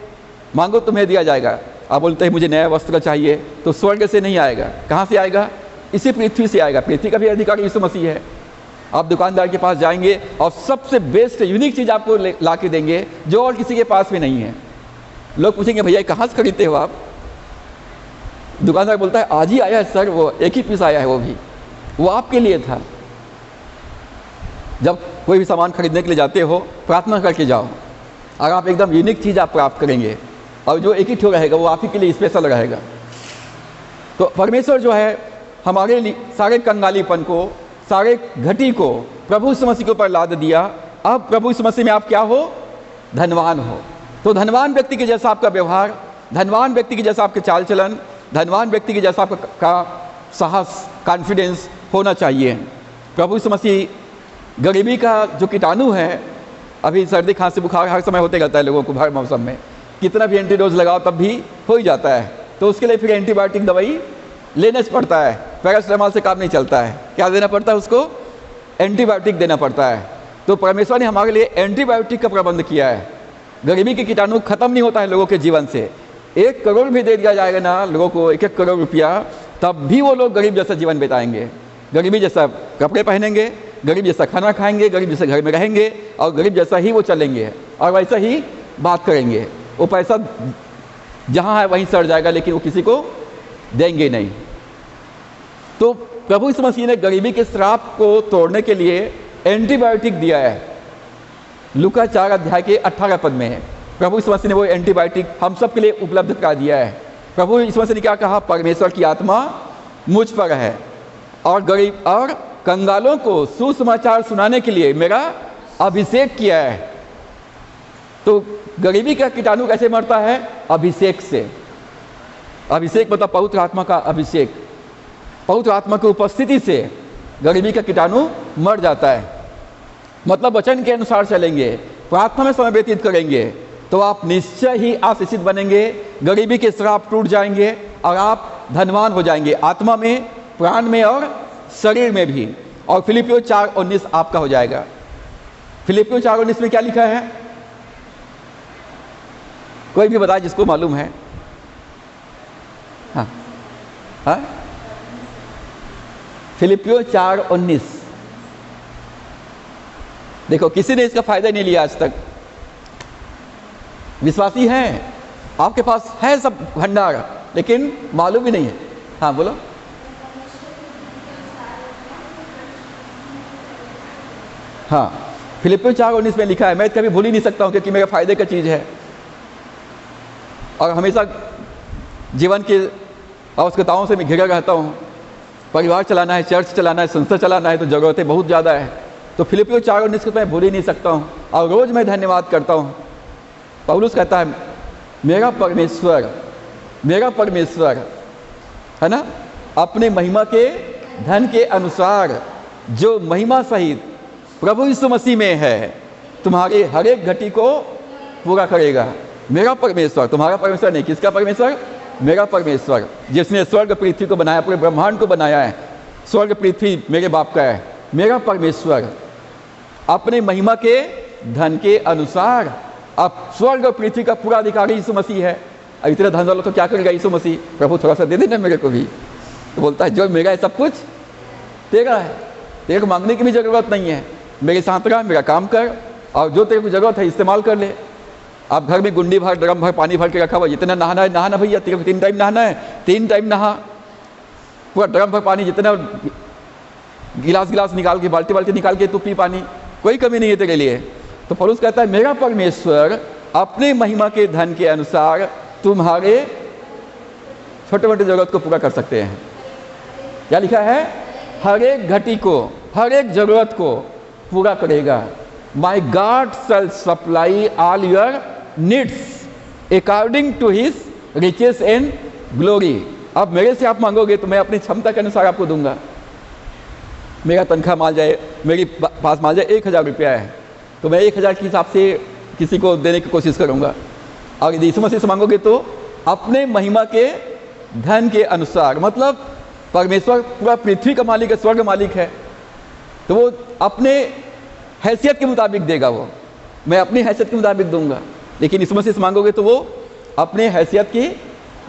मांगो तुम्हें दिया जाएगा। आप बोलते हैं मुझे नया वस्त्र चाहिए, तो स्वर्ग से नहीं आएगा, कहाँ से आएगा, इसी पृथ्वी से आएगा। पृथ्वी का भी अधिकारी यीशु मसीह है। आप दुकानदार के पास जाएंगे और सबसे बेस्ट यूनिक चीज़ आपको ला के देंगे जो और किसी के पास भी नहीं है। लोग पूछेंगे भैया कहाँ से खरीदते हो आप, दुकानदार बोलता है आज ही आया है सर, वो एक ही पीस आया है, वो भी वो आपके लिए था। जब कोई भी सामान खरीदने के लिए जाते हो प्रार्थना करके जाओ, और आप एकदम यूनिक चीज़ आप प्राप्त करेंगे, और जो एक ही ठो रहेगा वो आप ही के लिए स्पेशल रहेगा। तो परमेश्वर जो है हमारे लिए सारे कंगालीपन को, सारे घटी को प्रभु यीशु मसीह के ऊपर लाद दिया। अब प्रभु यीशु मसीह में आप क्या हो, धनवान हो। तो धनवान व्यक्ति के जैसा आपका व्यवहार, धनवान व्यक्ति के जैसा आपके चाल चलन, धनवान व्यक्ति के जैसा आपका साहस, कॉन्फिडेंस होना चाहिए। प्रभु यीशु मसीह गरीबी का जो कीटाणु है, अभी सर्दी खांसी बुखार हर समय होते रहता है लोगों को, हर मौसम में कितना भी एंटीडोज लगाओ तब भी हो ही जाता है, तो उसके लिए फिर एंटीबायोटिक दवाई लेना पड़ता है, पैरासिटामोल से काम नहीं चलता है, क्या देना पड़ता है उसको, एंटीबायोटिक देना पड़ता है। तो परमेश्वर ने हमारे लिए एंटीबायोटिक का प्रबंध किया है। गरीबी के कीटाणु खत्म नहीं होता है लोगों के जीवन से। 1 करोड़ भी दे दिया जाएगा ना लोगों को, 1-1 करोड़ रुपया, तब भी वो लोग गरीब जैसा जीवन बिताएंगे, गरीबी जैसा कपड़े पहनेंगे, गरीब जैसा खाना खाएंगे, गरीब जैसे घर में रहेंगे और गरीब जैसा ही वो चलेंगे और वैसा ही बात करेंगे। वो पैसा जहाँ है वहीं सड़ जाएगा, लेकिन वो किसी को देंगे नहीं। तो प्रभु यीशु मसीह ने गरीबी के श्राप को तोड़ने के लिए एंटीबायोटिक दिया है। लूका 4 अध्याय के 18 पद में है। प्रभु यीशु मसीह ने वो एंटीबायोटिक हम सब के लिए उपलब्ध करा दिया है। प्रभु यीशु मसीह ने क्या कहा? परमेश्वर की आत्मा मुझ पर है और गरीब और कंगालों को सुसमाचार सुनाने के लिए मेरा अभिषेक किया है। तो गरीबी का कीटाणु कैसे मरता है? अभिषेक से। अभिषेक मतलब पवित्र आत्मा का अभिषेक, पवित्र आत्मा की उपस्थिति से गरीबी का कीटाणु मर जाता है। मतलब वचन के अनुसार चलेंगे, प्रार्थना में समय व्यतीत करेंगे तो आप निश्चय ही आशीषित बनेंगे, गरीबी के श्राप टूट जाएंगे और आप धनवान हो जाएंगे, आत्मा में, प्राण में और शरीर में भी। और फिलिपियों 4:19 आपका हो जाएगा। फिलिपियों 4:19 में क्या लिखा है? कोई भी बताए जिसको मालूम है। हाँ हाँ, फिलिपियों 4:19। देखो, किसी ने इसका फायदा नहीं लिया आज तक। विश्वासी हैं, आपके पास है सब भंडार, लेकिन मालूम ही नहीं है। हाँ बोलो। हाँ, फिलिपियों 4:19 में लिखा है, मैं कभी भूल ही नहीं सकता हूं क्योंकि मेरे फायदे का चीज है और हमेशा जीवन की आवश्यकताओं से मैं घिरा रहता हूं। परिवार चलाना है, चर्च चलाना है, संस्था चलाना है, तो जरूरतें बहुत ज़्यादा है। तो फिलिपियों 4:19 को मैं भूल ही नहीं सकता हूँ और रोज़ मैं धन्यवाद करता हूँ। पौलुस कहता है, मेरा परमेश्वर है ना, अपने महिमा के धन के अनुसार जो महिमा सहित प्रभु यीशु मसीह में है, तुम्हारे हर एक घटी को पूरा करेगा। मेरा परमेश्वर, तुम्हारा परमेश्वर नहीं, किसका परमेश्वर? मेरा परमेश्वर, जिसने स्वर्ग पृथ्वी को बनाया, पूरे ब्रह्मांड को बनाया है। स्वर्ग पृथ्वी मेरे बाप का है। मेरा परमेश्वर अपने महिमा के धन के अनुसार, अब स्वर्ग और पृथ्वी का पूरा अधिकारी यीशु मसीह है। अब इतना धन वाला तो क्या करेगा यीशु मसीह? प्रभु थोड़ा सा दे देना मेरे को भी। तो बोलता है, जो मेरा है सब कुछ तेरा है, तेरे को मांगने की भी जरूरत नहीं है। मेरे साथ रह, मेरा काम कर और जो तेरे को जरूरत है इस्तेमाल कर ले। आप घर में गुंडी भर, ड्रम भर पानी भर के रखा हुआ, जितना नहाना है नहाना भैया, 3 टाइम नहाना है 3 टाइम नहा। पूरा ड्रम भर पानी, जितना गिलास निकाल के, बाल्टी निकाल के तू पी पानी, कोई कमी नहीं है तेरे लिए। तो पौलुस कहता है, मेरा परमेश्वर अपने महिमा के धन के अनुसार तुम्हारे छोटे मोटे जरूरत को पूरा कर सकते हैं। क्या लिखा है? हर एक घटी को, हर एक जरूरत को पूरा करेगा। My God shall supply all your needs according to his riches and glory. अब मेरे से आप मांगोगे तो मैं अपनी क्षमता के अनुसार आपको दूंगा। मेरा तनख्वाह मान जाए, मेरी पास मान जाए 1000 रुपया है, तो मैं 1000 के हिसाब से किसी को देने की कोशिश करूंगा। और यदि यीशु मसीह से मांगोगे तो अपने महिमा के धन के अनुसार, मतलब परमेश्वर पूरा पृथ्वी का मालिक है, स्वर्ग मालिक है, तो वो अपने हैसियत के मुताबिक देगा। वो मैं अपनी हैसियत के मुताबिक दूंगा, लेकिन यीशु मसीह से मांगोगे तो वो अपने हैसियत के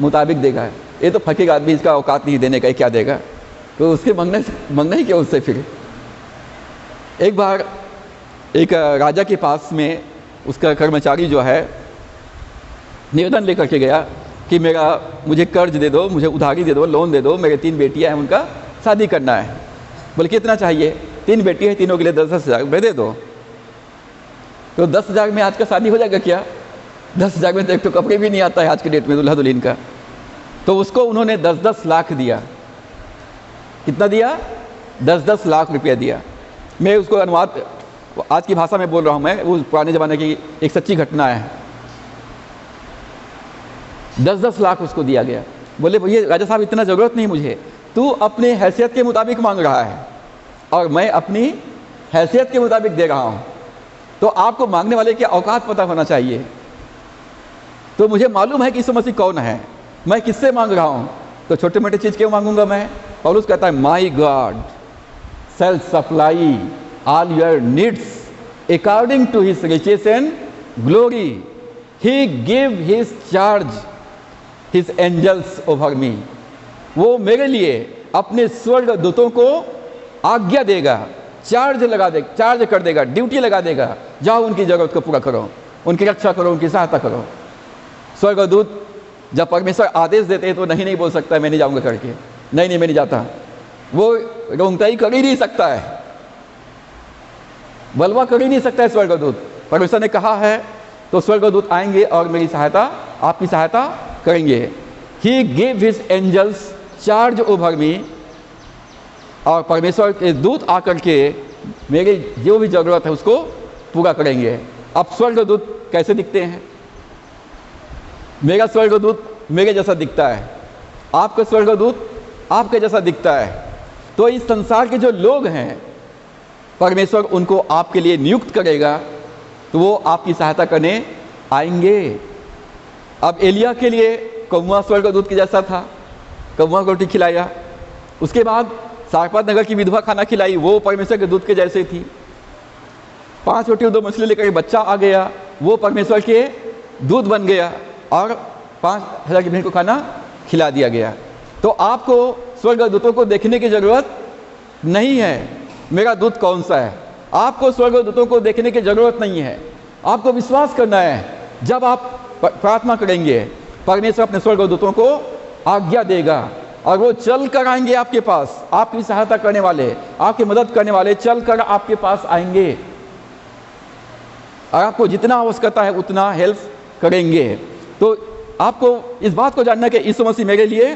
मुताबिक देगा। ये तो फकीर आदमी, इसका औकात नहीं देने का, क्या देगा? तो उसके मांगना ही क्या उससे? फिर एक बार एक राजा के पास में उसका कर्मचारी जो है निवेदन लेकर के गया कि मुझे कर्ज दे दो, मुझे उधारी दे दो, लोन दे दो, मेरे 3 बेटियां हैं, उनका शादी करना है। बोले कितना चाहिए? 3 बेटी है, तीनों के लिए 10-10 हज़ार रुपये दे दो। तो 10,000 में आज का शादी हो जाएगा क्या? 10,000 में तो एक तो कपड़े भी नहीं आता है आज के डेट में दुल्हा दुल्हन का। तो उसको उन्होंने 10-10 लाख दिया। कितना दिया? 10-10 लाख रुपया दिया। मैं उसको अनुवाद आज की भाषा में बोल रहा हूँ, मैं वो पुराने ज़माने की एक सच्ची घटना है। 10-10 लाख उसको दिया गया। बोले भैया राजा साहब, इतना ज़रूरत नहीं मुझे, तू अपने हैसियत के मुताबिक मांग रहा है और मैं अपनी हैसियत के मुताबिक दे रहा हूँ। तो आपको मांगने वाले की औकात पता होना चाहिए। तो मुझे मालूम है कि यीशु मसीह कौन है, मैं किससे मांग रहा हूँ, तो छोटे मोटे चीज़ क्यों मांगूंगा मैं? पौलुस कहता है, my God shall supply all your needs according to his riches and glory, he give his charge his angels over me. वो मेरे लिए अपने स्वर्ग दूतों को आज्ञा देगा चार्ज कर देगा, ड्यूटी लगा देगा, जाओ उनकी ज़रूरत को पूरा करो, उनकी रक्षा करो, उनकी सहायता करो। स्वर्गदूत जब परमेश्वर आदेश देते हैं तो नहीं बोल सकता है मैं नहीं जाऊँगा करके, नहीं मैं नहीं जाता, वो रोंगटाई कर ही नहीं सकता है, बलवा कर ही नहीं सकता है स्वर्गदूत। परमेश्वर ने कहा है तो स्वर्गदूत आएंगे और मेरी सहायता, आपकी सहायता करेंगे। He give his angels charge over me, और परमेश्वर के दूत आकर के मेरी जो भी जरूरत है उसको पूरा करेंगे। अब स्वर्गदूत कैसे दिखते हैं? मेरा स्वर्गदूत मेरे जैसा दिखता है, आपका स्वर्गदूत आपके जैसा दिखता है। तो इस संसार के जो लोग हैं परमेश्वर उनको आपके लिए नियुक्त करेगा, तो वो आपकी सहायता करने आएंगे। अब एलिया के लिए कौवा स्वर्गदूत के जैसा था, कौवा को रोटी खिलाया। उसके बाद सारपात नगर की विधवा खाना खिलाई, वो परमेश्वर के दूत के जैसे थी। 5 रोटी और 2 मछली लेकर एक बच्चा आ गया, वो परमेश्वर के दूत बन गया और 5000 की भीड़ को खाना खिला दिया गया। तो आपको स्वर्गदूतों को देखने की जरूरत नहीं है मेरा दूत कौन सा है, आपको स्वर्गदूतों को देखने की जरूरत नहीं है। आपको विश्वास करना है, जब आप प्रार्थना करेंगे परमेश्वर अपने स्वर्गदूतों को आज्ञा देगा और वो चल कर आएंगे आपके पास, आपकी सहायता करने वाले, आपकी मदद करने वाले चल कर आपके पास आएंगे और आपको जितना आवश्यकता है उतना हेल्प करेंगे। तो आपको इस बात को जानना है कि यीशु मसीह मेरे लिए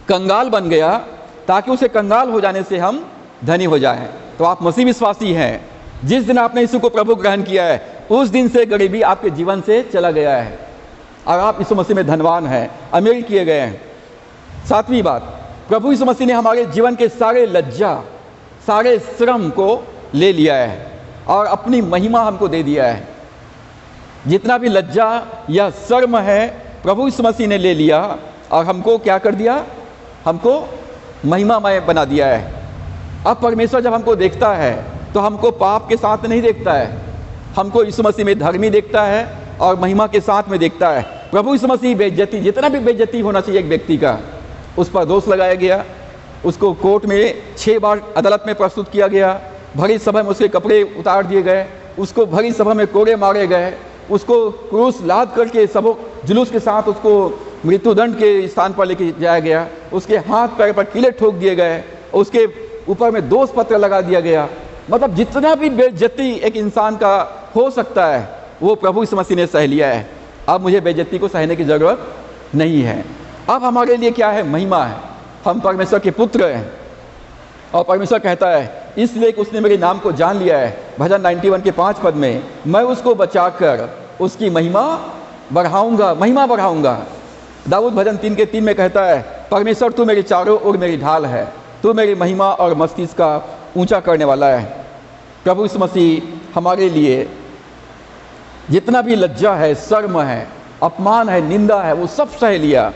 कंगाल बन गया ताकि उसे कंगाल हो जाने से हम धनी हो जाएं। तो आप मसीह विश्वासी हैं, जिस दिन आपने यीशु को प्रभु ग्रहण किया है उस दिन से गरीबी आपके जीवन से चला गया है और आप यीशु मसीह में धनवान हैं, अमीर किए गए हैं। 7वीं बात, प्रभु यीशु मसीह ने हमारे जीवन के सारे लज्जा, सारे श्रम को ले लिया है और अपनी महिमा हमको दे दिया है। जितना भी लज्जा या शर्म है प्रभु यीशु मसीह ने ले लिया और हमको क्या कर दिया, हमको महिमामय बना दिया है। अब परमेश्वर जब हमको देखता है तो हमको पाप के साथ नहीं देखता है, हमको यीशु मसीह में धर्मी देखता है और महिमा के साथ में देखता है। प्रभु यीशु मसीह बेइज्जती, जितना भी बेइज्जती होना चाहिए एक व्यक्ति का, उस पर दोष लगाया गया, उसको कोर्ट में 6 बार अदालत में प्रस्तुत किया गया, भरी सभा में उसके कपड़े उतार दिए गए, उसको भरी सभा में कोड़े मारे गए, उसको क्रूस लाद करके सब जुलूस के साथ उसको मृत्युदंड के स्थान पर लेके जाया गया, उसके हाथ पैर पर कीले ठोक दिए गए, उसके ऊपर में दोष पत्र लगा दिया गया। मतलब जितना भी बेइज्जती एक इंसान का हो सकता है वो प्रभु यीशु मसीह ने सह लिया है। अब मुझे बेइज्जती को सहने की जरूरत नहीं है। अब हमारे लिए क्या है, महिमा है, हम परमेश्वर के पुत्र हैं। और परमेश्वर कहता है इसलिए कि उसने मेरे नाम को जान लिया है, भजन 91 के 5 पद में, मैं उसको बचाकर उसकी महिमा बढ़ाऊंगा, महिमा बढ़ाऊंगा। दाऊद भजन 3 के 3 में कहता है परमेश्वर तू मेरी चारों ओर मेरी ढाल है, तू मेरी महिमा और मस्तिष्क का ऊंचा करने वाला है। प्रभु यीशु मसीह हमारे लिए जितना भी लज्जा है, शर्म है, अपमान है, निंदा है, वो सब सह लिया।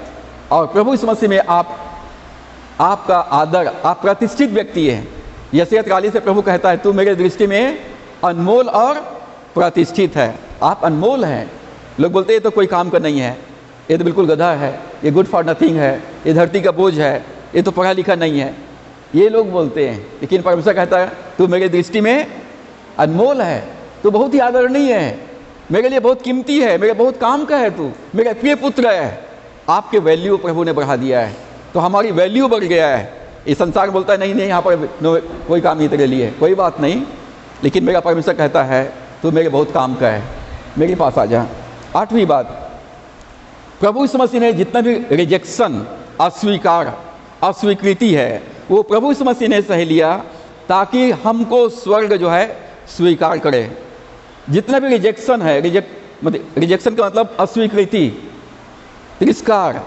और प्रभु यीशु मसीह में आपका आदर, आप प्रतिष्ठित व्यक्ति हैं। यशायाह 43 से प्रभु कहता है तू मेरे दृष्टि में अनमोल और प्रतिष्ठित है, आप अनमोल हैं। लोग बोलते हैं तो कोई काम का नहीं है, ये तो बिल्कुल गधा है, ये गुड फॉर नथिंग है, ये धरती का बोझ है, ये तो पढ़ा लिखा नहीं है, ये लोग बोलते हैं। लेकिन परमेश्वर कहता है तू मेरे दृष्टि में अनमोल है, तू बहुत ही आदरणीय है, मेरे लिए बहुत कीमती है, मेरे बहुत काम का है, तू मेरा प्रिय पुत्र है। आपके वैल्यू प्रभु ने बढ़ा दिया है, तो हमारी वैल्यू बढ़ गया है। ये संसार बोलता है नहीं नहीं यहाँ पर कोई काम नहीं तेरे लिए, कोई बात नहीं, लेकिन मेरा परमेश्वर कहता है तू मेरे बहुत काम का है, मेरे पास आ जा। 8वीं बात, प्रभु यीशु मसीह ने जितना भी रिजेक्शन, अस्वीकार, अस्वीकृति है वो प्रभु यीशु मसीह ने सह लिया ताकि हमको स्वर्ग जो है स्वीकार करे। जितना भी रिजेक्शन है, रिजेक्शन का मतलब अस्वीकृति, तिरस्कार,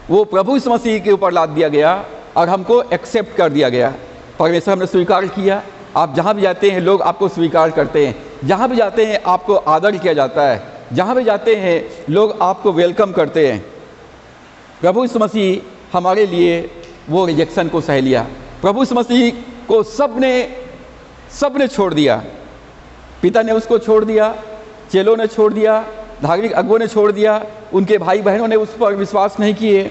वो प्रभु यीशु मसीह के ऊपर लाद दिया गया और हमको एक्सेप्ट कर दिया गया। परमेश्वर हमने स्वीकार किया। आप जहाँ भी जाते हैं लोग आपको स्वीकार करते हैं, जहाँ भी जाते हैं आपको आदर किया जाता है, जहाँ भी जाते हैं लोग आपको वेलकम करते हैं। प्रभु यीशु मसीह हमारे लिए वो रिजेक्शन को सह लिया। प्रभु यीशु मसीह को सबने छोड़ दिया। पिता ने उसको छोड़ दिया, चेलों ने छोड़ दिया, धार्मिक अगुओं ने छोड़ दिया, उनके भाई बहनों ने उस पर विश्वास नहीं किए।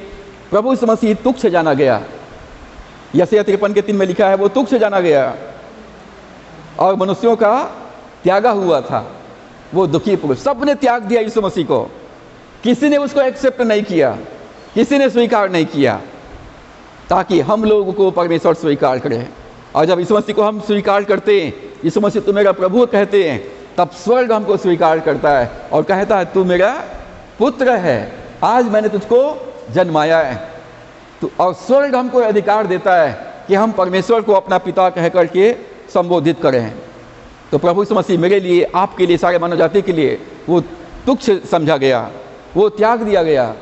प्रभु यीशु मसीह तुच्छ जाना गया। यशायाह 53 के 3 में लिखा है वो तुच्छ जाना गया। और मनुष्यों का त्यागा हुआ था, वो दुखी पुरुष, सबने त्याग दिया यीशु मसीह को। किसी ने उसको एक्सेप्ट नहीं किया, किसी ने स्वीकार नहीं किया, ताकि हम लोगों को परमेश्वर स्वीकार करे। और जब यीशु मसीह को हम स्वीकार करते हैं, यीशु मसीह तू मेरा प्रभु कहते हैं, तब स्वर्ग हमको स्वीकार करता है और कहता है तू मेरा पुत्र है, आज मैंने तुझको जन्माया है। तो और स्वर्ग हमको अधिकार देता है कि हम परमेश्वर को अपना पिता कह करके संबोधित करें। तो प्रभु यीशु मसीह मेरे लिए, आपके लिए, सारे मानव जाति के लिए वो तुच्छ समझा गया, वो त्याग दिया गया,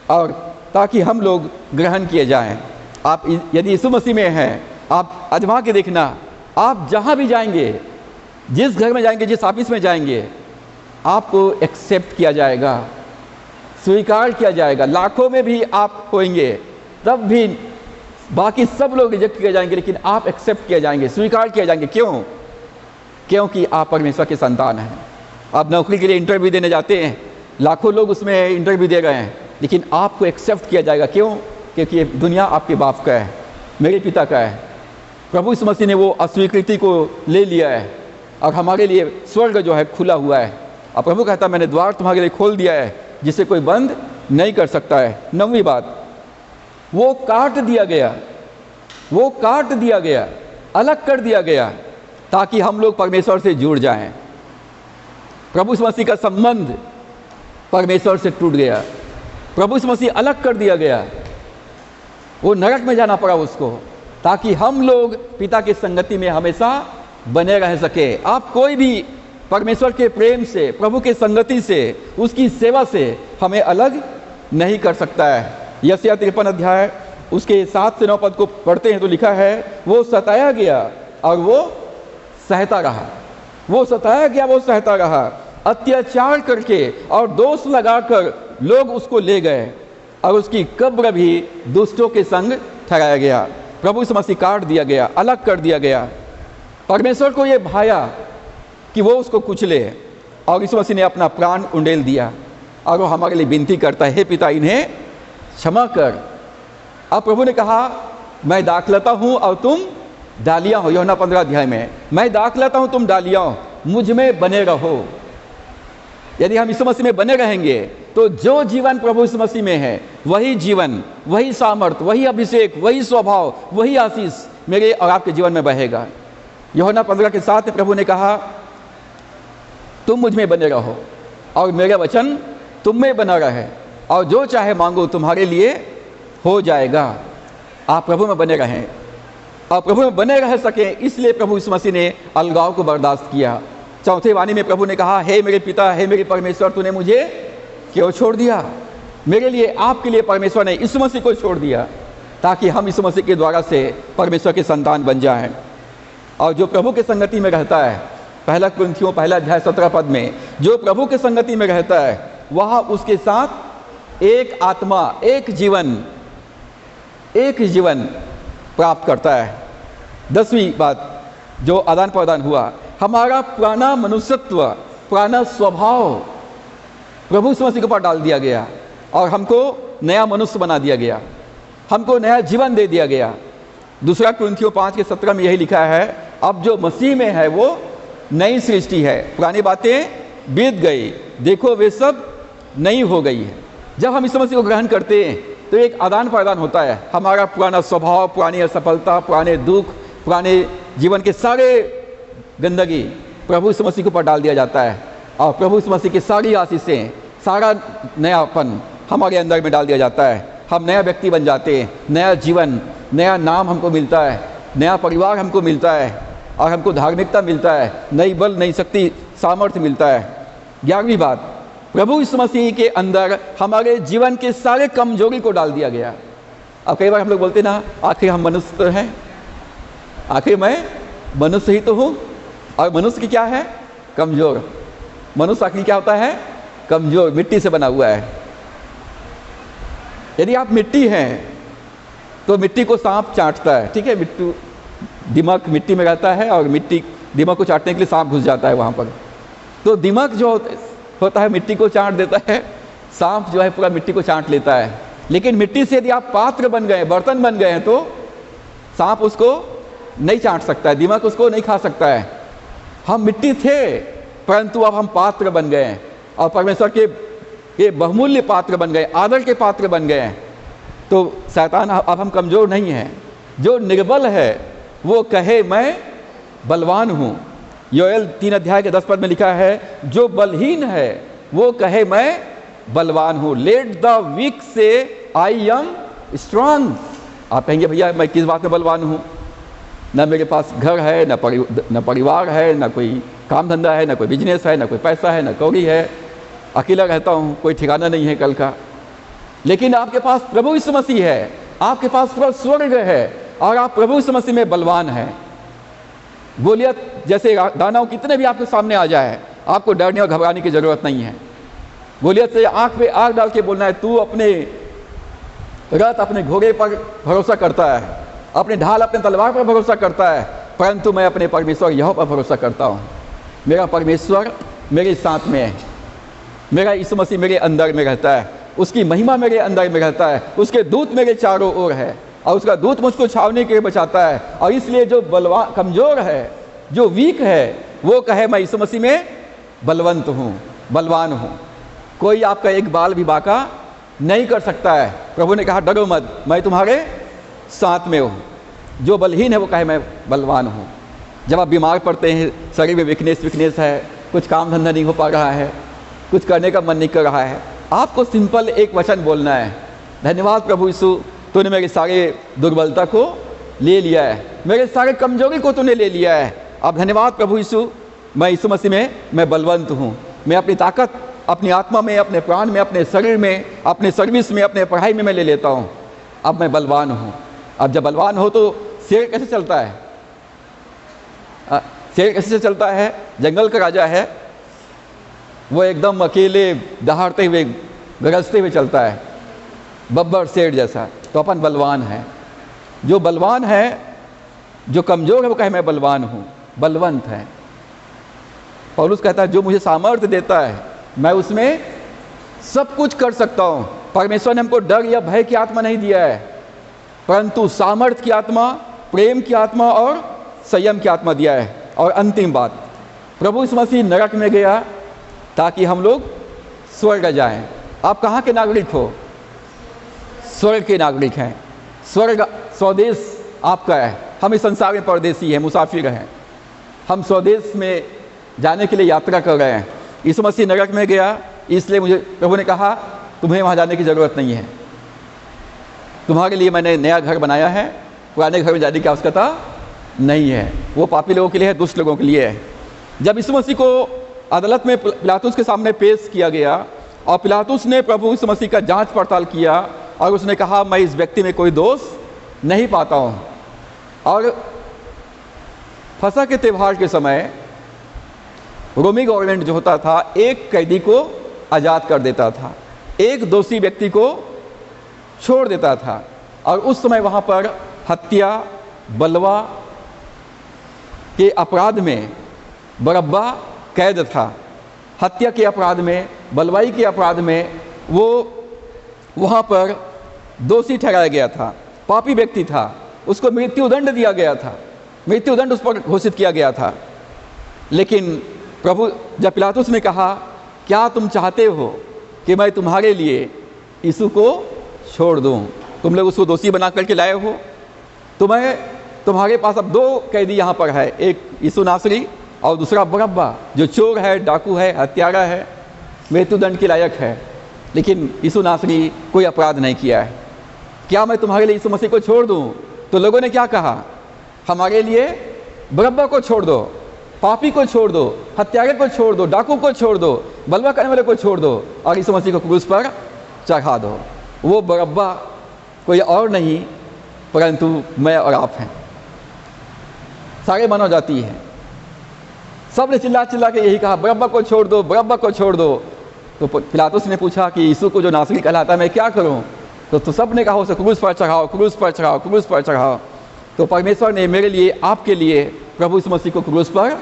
और ताकि हम लोग ग्रहण किए जाएं। आप यदि यीशु मसीह में हैं, आप आजमा के देखना, आप जहाँ भी जाएंगे, जिस घर में जाएंगे, जिस ऑफिस में जाएंगे, आपको एक्सेप्ट किया जाएगा, स्वीकार किया जाएगा। लाखों में भी आप होंगे, तब भी बाकी सब लोग रिजेक्ट किए जाएंगे, लेकिन आप एक्सेप्ट किए जाएंगे, स्वीकार किए जाएंगे। क्यों? क्योंकि आप परमेश्वर के संतान हैं। आप नौकरी के लिए इंटरव्यू देने जाते हैं, लाखों लोग उसमें इंटरव्यू दे रहे हैं, लेकिन आपको एक्सेप्ट किया जाएगा। क्यों? क्योंकि ये दुनिया आपके बाप का है, मेरे पिता का है। प्रभु यीशु मसीह ने वो अस्वीकृति को ले लिया है और हमारे लिए स्वर्ग जो है खुला हुआ है। अब प्रभु कहता है मैंने द्वार तुम्हारे लिए खोल दिया है, जिसे कोई बंद नहीं कर सकता है। 9वीं बात, वो काट दिया गया, वो काट दिया गया, अलग कर दिया गया, ताकि हम लोग परमेश्वर से जुड़ जाएं। प्रभु यीशु मसीह का संबंध परमेश्वर से टूट गया, प्रभु यीशु मसीह अलग कर दिया गया, वो नरक में जाना पड़ा उसको, ताकि हम लोग पिता की संगति में हमेशा बने रह सके। आप कोई भी परमेश्वर के प्रेम से, प्रभु के संगति से, उसकी सेवा से हमें अलग नहीं कर सकता है। यशायाह 53 अध्याय उसके 7 से 9 पद को पढ़ते हैं तो लिखा है, वो सताया गया और वो सहता रहा, वो सताया गया, वो सहता रहा, अत्याचार करके और दोष लगाकर लोग उसको ले गए और उसकी कब्र भी दुष्टों के संग ठहराया गया। प्रभु यीशु मसीह काट दिया गया, अलग कर दिया गया। परमेश्वर को ये भाया कि वो उसको कुचले, और यीशु मसीह ने अपना प्राण उंडेल दिया और वो हमारे लिए विनती करता है, हे पिता इन्हें क्षमा कर। अब प्रभु ने कहा मैं दाखलता हूँ और तुम डालियाँ हो। यूहन्ना 15 अध्याय में, मैं दाखलता हूँ तुम डालियाँ हो, मुझ में बने रहो। यदि हम यीशु मसीह में बने रहेंगे तो जो जीवन प्रभु यीशु मसीह में है, वही जीवन, वही सामर्थ, वही अभिषेक, वही स्वभाव, वही आशीष मेरे और आपके जीवन में बहेगा। यूहन्ना 15 के 7 में प्रभु ने कहा तुम मुझ में बने रहो और मेरा वचन तुम में बना रहे, और जो चाहे मांगो तुम्हारे लिए हो जाएगा। आप प्रभु में बने रहें, और प्रभु में बने रह सके, इसलिए प्रभु यीशु मसीह ने अलगाव को बर्दाश्त किया। 4थे वाणी में प्रभु ने कहा, हे मेरे पिता, हे मेरे परमेश्वर, तूने मुझे क्यों छोड़ दिया? मेरे लिए, आपके लिए परमेश्वर ने यीशु मसीह को छोड़ दिया, ताकि हम यीशु मसीह के द्वारा से परमेश्वर के संतान बन जाएं। और जो प्रभु के संगति में रहता है, 1 कुरिन्थियों 1 अध्याय 17 पद में, जो प्रभु के संगति में रहता है, वह उसके साथ एक आत्मा, एक जीवन प्राप्त करता है। 10वीं बात जो आदान प्रदान हुआ, हमारा पुराना मनुष्यत्व, पुराना स्वभाव प्रभु यीशु मसीह के ऊपर डाल दिया गया और हमको नया मनुष्य बना दिया गया, हमको नया जीवन दे दिया गया। 2 कुरिन्थियों 5 के 17 में यही लिखा है, अब जो मसीह में है वो नई सृष्टि है, पुरानी बातें बीत गई, देखो वे सब नई हो गई है। जब हम यीशु मसीह को ग्रहण करते हैं तो एक आदान प्रदान होता है। हमारा पुराना स्वभाव, पुरानी असफलता, पुराने दुख, पुराने जीवन के सारे गंदगी प्रभु यीशु मसीह के ऊपर डाल दिया जाता है, और प्रभु यीशु मसीह की सारी आशीषें, सारा नयापन हमारे अंदर में डाल दिया जाता है। हम नया व्यक्ति बन जाते हैं, नया जीवन, नया नाम हमको मिलता है, नया परिवार हमको मिलता है, और हमको धार्मिकता मिलता है, नई बल, नई शक्ति, सामर्थ्य मिलता है। 11वीं बात, प्रभु यीशु मसीह के अंदर हमारे जीवन के सारे कमजोरी को डाल दिया गया। अब कई बार हम लोग बोलते ना, आखिर हम मनुष्य तो हैं, आखिर मैं मनुष्य ही तो हूँ, और मनुष्य की क्या है? कमजोर। मनुष्य आखिर क्या होता है? कमजोर, मिट्टी से बना हुआ है। यदि आप मिट्टी हैं तो मिट्टी को सांप चाटता है, ठीक है, दिमाग मिट्टी में रहता है और मिट्टी दिमाग को चाटने के लिए सांप घुस जाता है वहाँ पर। तो दिमाग जो होता है मिट्टी को चाट देता है, सांप जो है पूरा मिट्टी को चाट लेता है। लेकिन मिट्टी से यदि आप पात्र बन गए, बर्तन बन गए हैं, तो सांप उसको नहीं चाट सकता है, दीमक उसको नहीं खा सकता है। हम मिट्टी थे, परंतु अब हम पात्र बन गए हैं और परमेश्वर के ये बहुमूल्य पात्र बन गए, आदर के पात्र बन गए हैं। तो शैतान अब हम कमज़ोर नहीं हैं। जो निर्बल है वो कहे मैं बलवान हूँ। योएल 3 अध्याय के 10 पद में लिखा है, जो बलहीन है वो कहे मैं बलवान हूँ। लेट द वीक से आई एम स्ट्रांग। आप कहेंगे भैया मैं किस बात में बलवान हूँ? न मेरे पास घर है, न परिवार है, न कोई काम धंधा है, न कोई बिजनेस है, न कोई पैसा है, न कौड़ी है, अकेला रहता हूँ, कोई ठिकाना नहीं है कल का। लेकिन आपके पास प्रभु यीशु मसीह है, आपके पास स्वर्ग है और आप प्रभु यीशु मसीह में बलवान हैं। गोलियत जैसे दानव कितने भी आपके सामने आ जाए, आपको डरने और घबराने की जरूरत नहीं है। गोलियत से आंख पे आंख डाल के बोलना है, तू अपने रथ, अपने घोड़े पर भरोसा करता है, अपने ढाल, अपने तलवार पर भरोसा करता है, परंतु मैं अपने परमेश्वर यहोवा पर भरोसा करता हूँ। मेरा परमेश्वर मेरे साथ में है, मेरा यीशु मसीह मेरे अंदर में रहता है, उसकी महिमा मेरे अंदर में रहता है, उसके दूत मेरे चारों ओर है और उसका दूत मुझको छावनी के बचाता है। और इसलिए जो बलवान, कमज़ोर है, जो वीक है, वो कहे मैं यीशु मसीह में बलवंत हूँ, बलवान हूँ। कोई आपका एक बाल भी बाका नहीं कर सकता है। प्रभु ने कहा डरो मत, मैं तुम्हारे साथ में हूँ। जो बलहीन है वो कहे मैं बलवान हूँ। जब आप बीमार पड़ते हैं, शरीर में वीकनेस है, कुछ काम धंधा नहीं हो पा रहा है, कुछ करने का मन नहीं कर रहा है, आपको सिंपल एक वचन बोलना है, धन्यवाद प्रभु यीशु, तूने मेरे सारे दुर्बलता को ले लिया है, मेरे सारे कमजोरी को तूने ले लिया है। अब धन्यवाद प्रभु यीशु, मैं यीशु मसीह में मैं बलवंत हूँ। मैं अपनी ताकत अपनी आत्मा में, अपने प्राण में, अपने शरीर में, अपने सर्विस में, अपने पढ़ाई में मैं ले लेता हूँ। अब मैं बलवान हूँ। अब जब बलवान हो तो शेर कैसे चलता है? शेर कैसे चलता है? जंगल का राजा है, वो एकदम अकेले दहाड़ते हुए, गरजते हुए चलता है, बब्बर शेर जैसा। तो अपन बलवान है। जो बलवान है, जो कमज़ोर है, वो कहे मैं बलवान हूँ, बलवंत है। पौलुस कहता है जो मुझे सामर्थ्य देता है मैं उसमें सब कुछ कर सकता हूँ। परमेश्वर ने हमको डर या भय की आत्मा नहीं दिया है, परंतु सामर्थ्य की आत्मा, प्रेम की आत्मा और संयम की आत्मा दिया है। और अंतिम बात, प्रभु यीशु मसीह नरक में गया ताकि हम लोग स्वर्ग जाएं। आप कहाँ के नागरिक हो? स्वर्ग के नागरिक हैं। स्वर्ग स्वदेश आपका है। हम इस संसार में परदेसी हैं, मुसाफिर हैं। हम स्वदेश में जाने के लिए यात्रा कर रहे हैं। यीशु मसीह नरक में गया, इसलिए मुझे प्रभु ने कहा तुम्हें वहाँ जाने की ज़रूरत नहीं है, तुम्हारे लिए मैंने नया घर बनाया है, पुराने घर में जाने की आवश्यकता नहीं है। वो पापी लोगों के लिए है, दुष्ट लोगों के लिए है। जब यीशु मसीह को अदालत में पिलातुस के सामने पेश किया गया और पिलातुस ने प्रभु यीशु मसीह का जांच पड़ताल किया और उसने कहा मैं इस व्यक्ति में कोई दोष नहीं पाता हूँ। और फसह के त्यौहार के समय रोमी गवर्नमेंट जो होता था, एक कैदी को आज़ाद कर देता था, एक दोषी व्यक्ति को छोड़ देता था। और उस समय वहाँ पर हत्या, बलवा के अपराध में बरअब्बा कैद था। हत्या के अपराध में, बलवाई के अपराध में वो वहाँ पर दोषी ठहराया गया था, पापी व्यक्ति था, उसको मृत्युदंड दिया गया था, मृत्युदंड उस पर घोषित किया गया था। लेकिन प्रभु जब पिलातुस ने कहा क्या तुम चाहते हो कि मैं तुम्हारे लिए यीशु को छोड़ दूं? तुम लोग उसको दोषी बना करके लाए हो, तुम्हारे पास अब दो कैदी यहाँ पर है, एक यीशु नासरी और दूसरा बरअब्बा जो चोर है, डाकू है, हत्यारा है, मृत्युदंड के लायक है। लेकिन यीशु नासरी कोई अपराध नहीं किया है। क्या मैं तुम्हारे लिए यीशु मसीह को छोड़ दूं? तो लोगों ने क्या कहा? हमारे लिए बरअब्बा को छोड़ दो, पापी को छोड़ दो, हत्यारे को छोड़ दो, डाकू को छोड़ दो, बलवा करने वाले को छोड़ दो और यीशु मसीह को क्रूस पर चढ़ा दो। वो बरअब्बा कोई और नहीं परंतु मैं और आप हैं। सारे मानव जाति हैं। सब ने चिल्ला चिल्ला के यही कहा बरअब्बा को छोड़ दो, बरअब्बा को छोड़ दो। तो पिलातुस ने पूछा कि यीशु को जो नासरी कहलाता है मैं क्या करूं? तो सब ने कहा उसे क्रूस पर चढ़ाओ, क्रूस पर चढ़ाओ, क्रूस पर चढ़ाओ। तो परमेश्वर ने मेरे लिए, आपके लिए प्रभु यीशु मसीह को क्रूस पर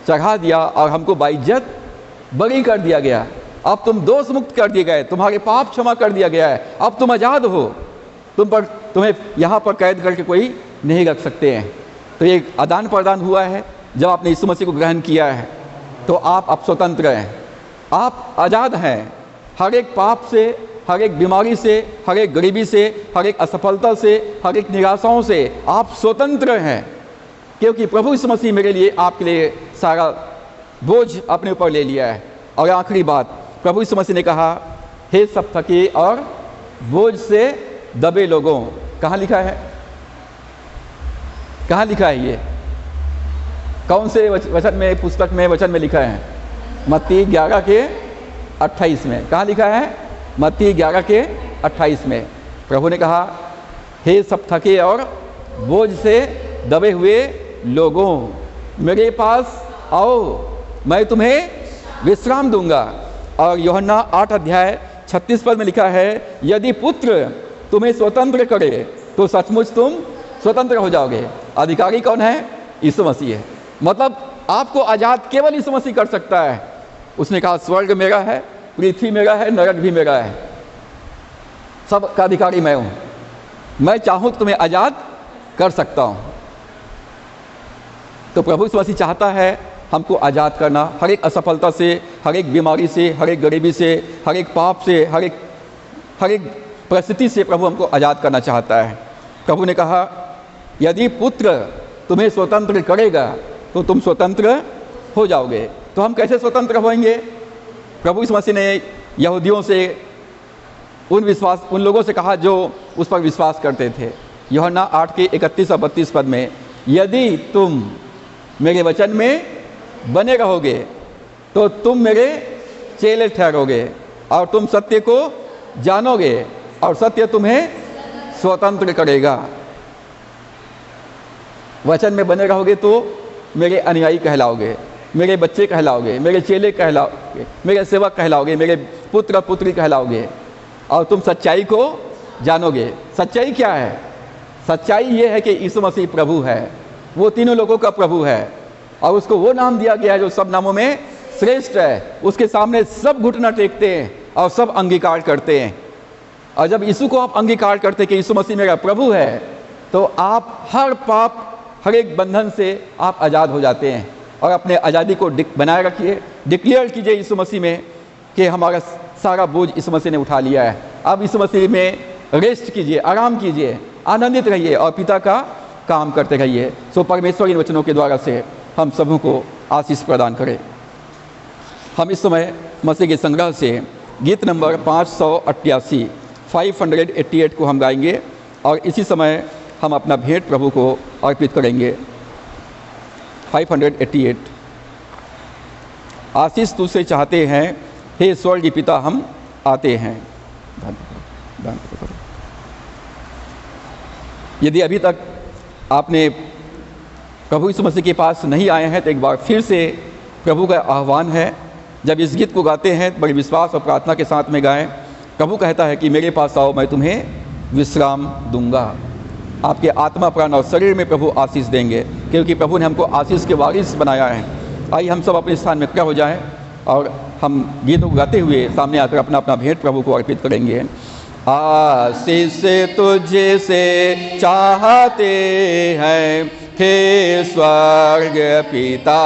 चढ़ा दिया और हमको बाइज्जत बरी कर दिया गया। अब तुम दोष मुक्त कर दिए गए, तुम्हारे पाप क्षमा कर दिया गया है, अब तुम आज़ाद हो। तुम्हें यहाँ पर कैद करके कोई नहीं रख सकते हैं। तो ये आदान प्रदान हुआ है। जब आपने यीशु मसीह को ग्रहण किया है तो आप अब स्वतंत्र हैं, आप आज़ाद हैं हर एक पाप से, हर एक बीमारी से, हर एक गरीबी से, हर एक असफलता से, हर एक निराशाओं से आप स्वतंत्र हैं, क्योंकि प्रभु यीशु मसीह मेरे लिए, आपके लिए सारा बोझ अपने ऊपर ले लिया है। और आखिरी बात, प्रभु यीशु मसीह ने कहा, हे सब थके और बोझ से दबे लोगों, कहाँ लिखा है? कहाँ लिखा है ये? कौन से वचन में, पुस्तक में, वचन में लिखा है? मत्ती 11 के 28 में। कहाँ लिखा है? मत्ती 11 के 28 में। प्रभु ने कहा, हे सब थके और बोझ से दबे हुए लोगों, मेरे पास आओ, मैं तुम्हें विश्राम दूंगा। और यूहन्ना 8 अध्याय 36 पद में लिखा है, यदि पुत्र तुम्हें स्वतंत्र करे तो सचमुच तुम स्वतंत्र हो जाओगे। अधिकारी कौन है? यीशु मसीह है। मतलब आपको आज़ाद केवल यीशु मसीह कर सकता है। उसने कहा, स्वर्ग मेरा है, पृथ्वी मेरा है, नरक भी मेरा है, सब का अधिकारी मैं हूँ। मैं चाहूँ तो तुम्हें आज़ाद कर सकता हूँ। तो प्रभु यीशु मसीह चाहता है हमको आज़ाद करना, हर एक असफलता से, हर एक बीमारी से, हर एक गरीबी से, हर एक पाप से, हर एक परिस्थिति से प्रभु हमको आज़ाद करना चाहता है। प्रभु ने कहा, यदि पुत्र तुम्हें स्वतंत्र करेगा तो तुम स्वतंत्र हो जाओगे। तो हम कैसे स्वतंत्र होंगे? प्रभु यीशु मसीह ने यहूदियों से, उन लोगों से कहा जो उस पर विश्वास करते थे। यूहन्ना 8 के 31 और 32 पद में, यदि तुम मेरे वचन में बने रहोगे तो तुम मेरे चेले ठहरोगे और तुम सत्य को जानोगे और सत्य तुम्हें स्वतंत्र करेगा। वचन में बने रहोगे तो मेरे अनुयायी कहलाओगे, मेरे बच्चे कहलाओगे, मेरे चेले कहलाओगे, मेरे सेवक कहलाओगे, मेरे पुत्र पुत्री कहलाओगे और तुम सच्चाई को जानोगे। सच्चाई क्या है? सच्चाई ये है कि यीशु मसीह प्रभु है, वो तीनों लोगों का प्रभु है और उसको वो नाम दिया गया है जो सब नामों में श्रेष्ठ है। उसके सामने सब घुटना टेकते हैं और सब अंगीकार करते हैं। और जब यीशु को आप अंगीकार करते हैं कि यीशु मसीह मेरा प्रभु है, तो आप हर पाप, हर एक बंधन से आप आज़ाद हो जाते हैं। और अपने आज़ादी को बनाए रखिए, डिक्लेयर कीजिए यीशु मसीह में कि हमारा सारा बोझ यीशु मसीह ने उठा लिया है। अब यीशु मसीह में रेस्ट कीजिए, आराम कीजिए, आनंदित रहिए और पिता का काम करते रहिए। सो परमेश्वर इन वचनों के द्वारा से हम सबों को आशीष प्रदान करें। हम इस समय मसीह के संग्रह से गीत नंबर 588 को हम गाएंगे और इसी समय हम अपना भेंट प्रभु को अर्पित करेंगे। 588। आशीष तुझसे चाहते हैं, हे स्वर्गीय पिता हम आते हैं। यदि अभी तक आपने प्रभु यीशु मसीह के पास नहीं आए हैं तो एक बार फिर से प्रभु का आह्वान है। जब इस गीत को गाते हैं बड़े विश्वास और प्रार्थना के साथ में गाएं। प्रभु कहता है कि मेरे पास आओ, मैं तुम्हें विश्राम दूंगा। आपके आत्मा, प्राण और शरीर में प्रभु आशीष देंगे, क्योंकि प्रभु ने हमको आशीष के वारिस बनाया है। आइए हम सब अपने स्थान में खड़ा हो जाएं और हम गीतों को गाते हुए सामने आकर अपना अपना भेंट प्रभु को अर्पित करेंगे। आशीष तुझे से चाहते हैं, हे स्वर्ग पिता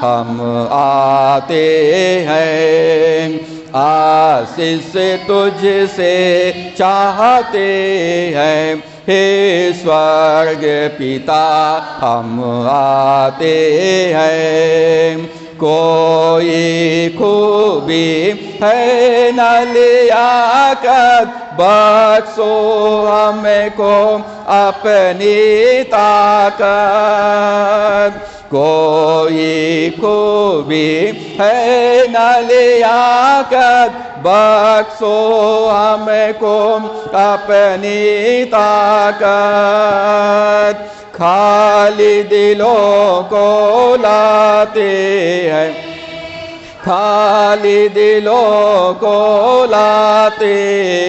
हम आते हैं। आशीष तुझसे चाहते हैं, हे स्वर्ग पिता हम आते हैं। कोई खूबी है न लियाकत, बख्शो हमको अपनी ताकत। कोई खूबी है न लियाकत, बख्शो हमको अपनी ताकत। खाली दिलों को लाते हैं, खाली दिलों को लाते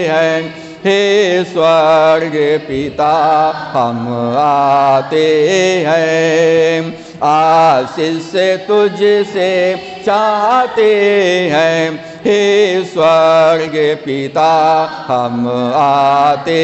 हैं, हे स्वर्ग पिता हम आते हैं। आशीष तुझसे चाहते हैं, हे स्वर्ग पिता हम आते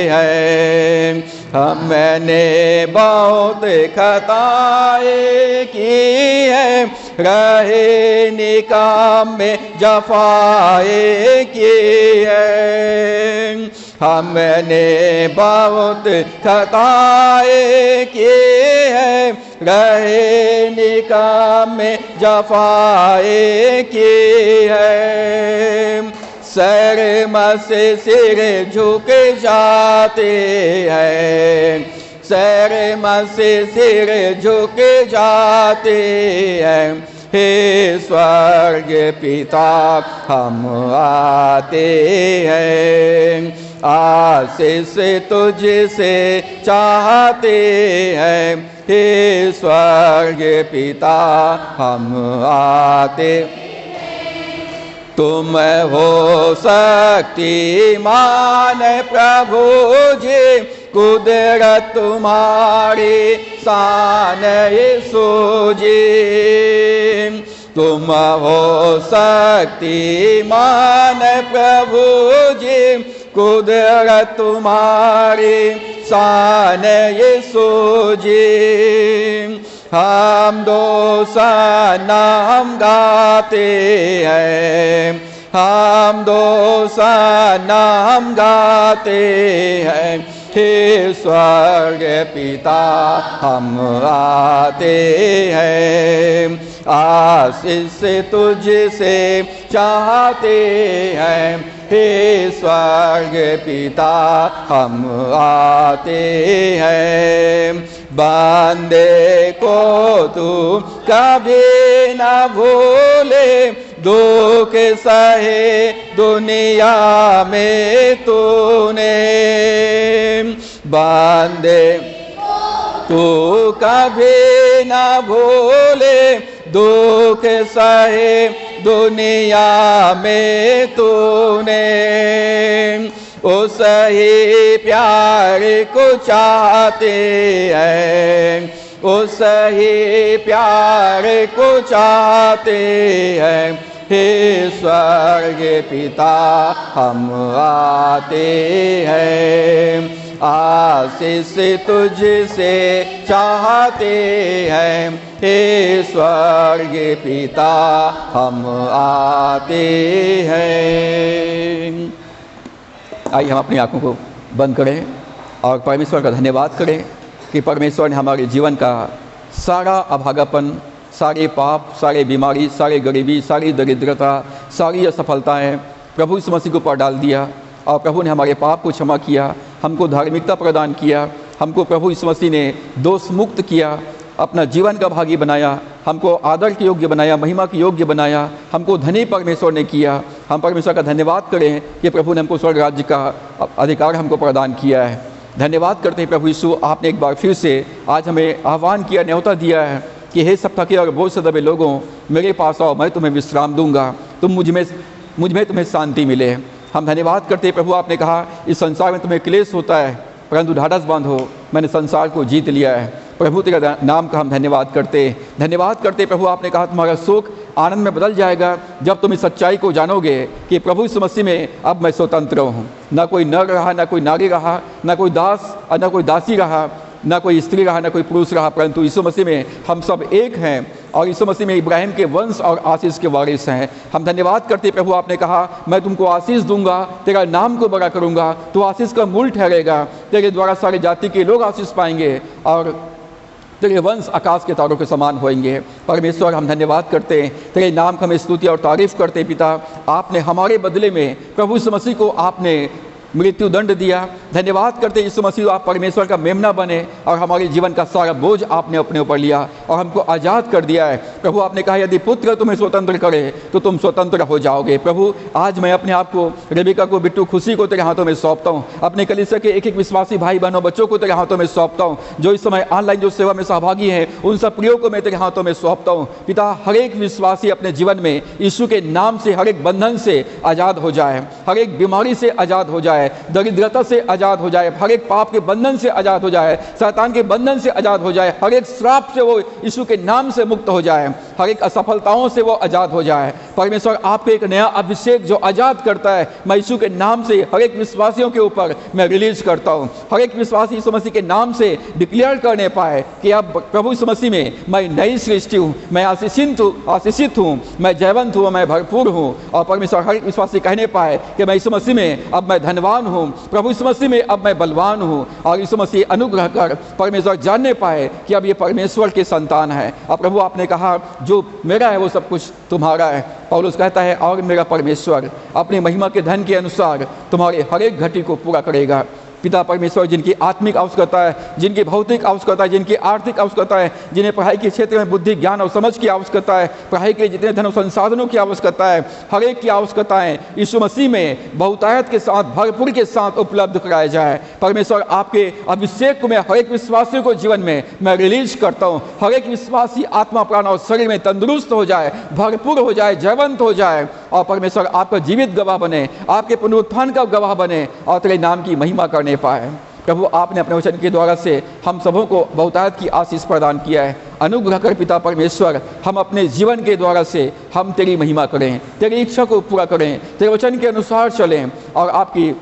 हैं। हमने बहुत खताएं की है, रहे निकाम में जफाएं की है। हमने बहुत खताएं की है, रहे निकाम में जफाएं की है। सर से सिर झुक जाते हैं, सर से सिर झुक जाते हैं, हे स्वर्ग पिता हम आते हैं। आशीष तुझसे चाहते हैं, हे स्वर्ग पिता हम आते। तुम हो शक्तिमान प्रभु जी, कुदरत तुम्हारी शान यीशु जी। तुम हो शक्तिमान प्रभु जी, कुदरत तुम्हारी शान यीशु जी। हम दोसा नाम गाते हैं, हम दोसा नाम गाते हैं, हे स्वर्ग पिता हम आते हैं। आशीष तुझसे चाहते हैं, हे स्वर्ग पिता हम आते हैं। बांदे को तू कभी न भूले, दुख सहे दुनिया में तूने। बांदे तू कभी न भूले, दुख सहे दुनिया में तूने। उस ही प्यार को चाहते हैं, उस ही प्यार को चाहते हैं, हे स्वर्ग पिता हम आते हैं। आशीष तुझसे चाहते हैं, हे स्वर्ग पिता हम आते हैं। आइए हम अपनी आंखों को बंद करें और परमेश्वर का धन्यवाद करें कि परमेश्वर ने हमारे जीवन का सारा अभागापन, सारे पाप, सारे बीमारी, सारे गरीबी, सारी दरिद्रता, सारी असफलताएं प्रभु यीशु मसीह को ऊपर डाल दिया और प्रभु ने हमारे पाप को क्षमा किया, हमको धार्मिकता प्रदान किया, हमको प्रभु यीशु मसीह ने दोष मुक्त किया, अपना जीवन का भागी बनाया, हमको आदर के योग्य बनाया, महिमा के योग्य बनाया, हमको धनी परमेश्वर ने किया। हम परमेश्वर का धन्यवाद करें कि प्रभु ने हमको स्वर्ग राज्य का अधिकार हमको प्रदान किया है। धन्यवाद करते हैं प्रभु यीशु, आपने एक बार फिर से आज हमें आह्वान किया, न्योता दिया है कि हे सब थके और बोझ से दबे लोगों, मेरे पास आओ, मैं तुम्हें विश्राम दूंगा, मुझ में तुम्हें शांति मिले। हम धन्यवाद करते हैं प्रभु, आपने कहा इस संसार में तुम्हें क्लेश होता है, परंतु ढाढ़स बांधो, मैंने संसार को जीत लिया है। प्रभु तेरा नाम का हम धन्यवाद करते प्रभु, आपने कहा तुम्हारा शोक आनंद में बदल जाएगा जब तुम इस सच्चाई को जानोगे कि प्रभु यीशु मसीह में अब मैं स्वतंत्र हूँ। ना कोई नर रहा, ना कोई नारी रहा, ना कोई दास और ना कोई दासी रहा, ना कोई स्त्री रहा, ना कोई पुरुष रहा, परंतु यीशु मसीह में हम सब एक हैं और यीशु मसीह में इब्राहिम के वंश और आशीष के वारिस हैं। हम धन्यवाद करते प्रभु, आपने कहा मैं तुमको आशीष दूंगा, तेरा नाम को बड़ा करूंगा, तो आशीष का मूल ठहरेगा, तेरे द्वारा सारी जाति के लोग आशीष पाएंगे और तेरे वंश आकाश के तारों के समान होंगे। परमेश्वर हम धन्यवाद करते हैं, तेरे नाम का हम स्तुति और तारीफ करते पिता। आपने हमारे बदले में प्रभु यीशु मसीह को आपने मृत्यु दंड दिया। धन्यवाद करते यीशु मसीह, आप परमेश्वर का मेमना बने और हमारे जीवन का सारा बोझ आपने अपने ऊपर लिया और हमको आज़ाद कर दिया है। प्रभु आपने कहा यदि पुत्र तुम्हें स्वतंत्र करे तो तुम स्वतंत्र हो जाओगे। प्रभु आज मैं अपने आप को, रेबिका को, बिट्टू, खुशी को तेरे हाथों में सौंपता हूँ, अपने कलीसिया के एक एक विश्वासी भाई बहनों बच्चों को तेरे हाथों में सौंपता हूँ, जो इस समय ऑनलाइन जो सेवा में सहभागी हैं उन सब प्रियो को मैं तेरे हाथों में सौंपता हूँ। पिता हर एक विश्वासी अपने जीवन में यीशु के नाम से हर एक बंधन से आज़ाद हो जाए, हर एक बीमारी से आज़ाद हो जाए, जाए, दरिद्रता से आज़ाद हो जाए, हर एक पाप के बंधन से आज़ाद हो जाए, शैतान के बंधन से आज़ाद हो जाए, हर एक श्राप से वो यीशु के नाम से मुक्त हो जाए, हर एक असफलताओं से वो आज़ाद हो जाए। परमेश्वर आपको एक नया अभिषेक जो आज़ाद करता है, मैं यीशु के नाम से हर एक विश्वासियों के ऊपर मैं रिलीज करता हूँ। हर एक विश्वासी यीशु मसीह के नाम से डिक्लेयर करने पाए कि अब प्रभु यीशु मसीह में मैं नई सृष्टि हूँ, मैं आशीषित हूँ, मैं जयवंत हूँ, मैं भरपूर हूँ। और परमेश्वर हर एक विश्वासी कहने पाए कि मैं यीशु मसीह में अब मैं धनवान हूँ, प्रभु यीशु मसीह में अब मैं बलवान हूँ। और यीशु मसीह अनुग्रह कर परमेश्वर जानने पाए कि अब ये परमेश्वर के संतान है। अब प्रभु आपने कहा जो मेरा है वो सब कुछ तुम्हारा है। पौलुस कहता है और मेरा परमेश्वर अपनी महिमा के धन के अनुसार तुम्हारे हर एक घटी को पूरा करेगा। पिता परमेश्वर जिनकी आत्मिक आवश्यकता है, जिनकी भौतिक आवश्यकता है, जिनकी आर्थिक आवश्यकता है, जिन्हें पढ़ाई के क्षेत्र में बुद्धि ज्ञान और समझ की आवश्यकता है, पढ़ाई के लिए जितने धन और संसाधनों की आवश्यकता है, हर एक की आवश्यकताएं यीशु मसीह में बहुतायत के साथ भरपूर के साथ उपलब्ध कराया जाए। परमेश्वर आपके अभिषेक को मैं हर एक विश्वासियों को जीवन में मैं रिलीज करता हूँ। हर एक विश्वासी आत्मा प्राण और शरीर में तंदुरुस्त हो जाए, भरपूर हो जाए, जयवंत हो जाए और परमेश्वर आपका जीवित गवाह बने, आपके पुनरुत्थान का गवाह बने और तेरे नाम की महिमा करने पाए। प्रभु आपने अपने वचन के द्वारा से हम सबों को बहुतायत की आशीष प्रदान किया है। अनुग्रह कर पिता परमेश्वर हम अपने जीवन के द्वारा से हम तेरी महिमा करें, तेरी इच्छा को पूरा करें, तेरे वचन के अनुसार चलें और आपकी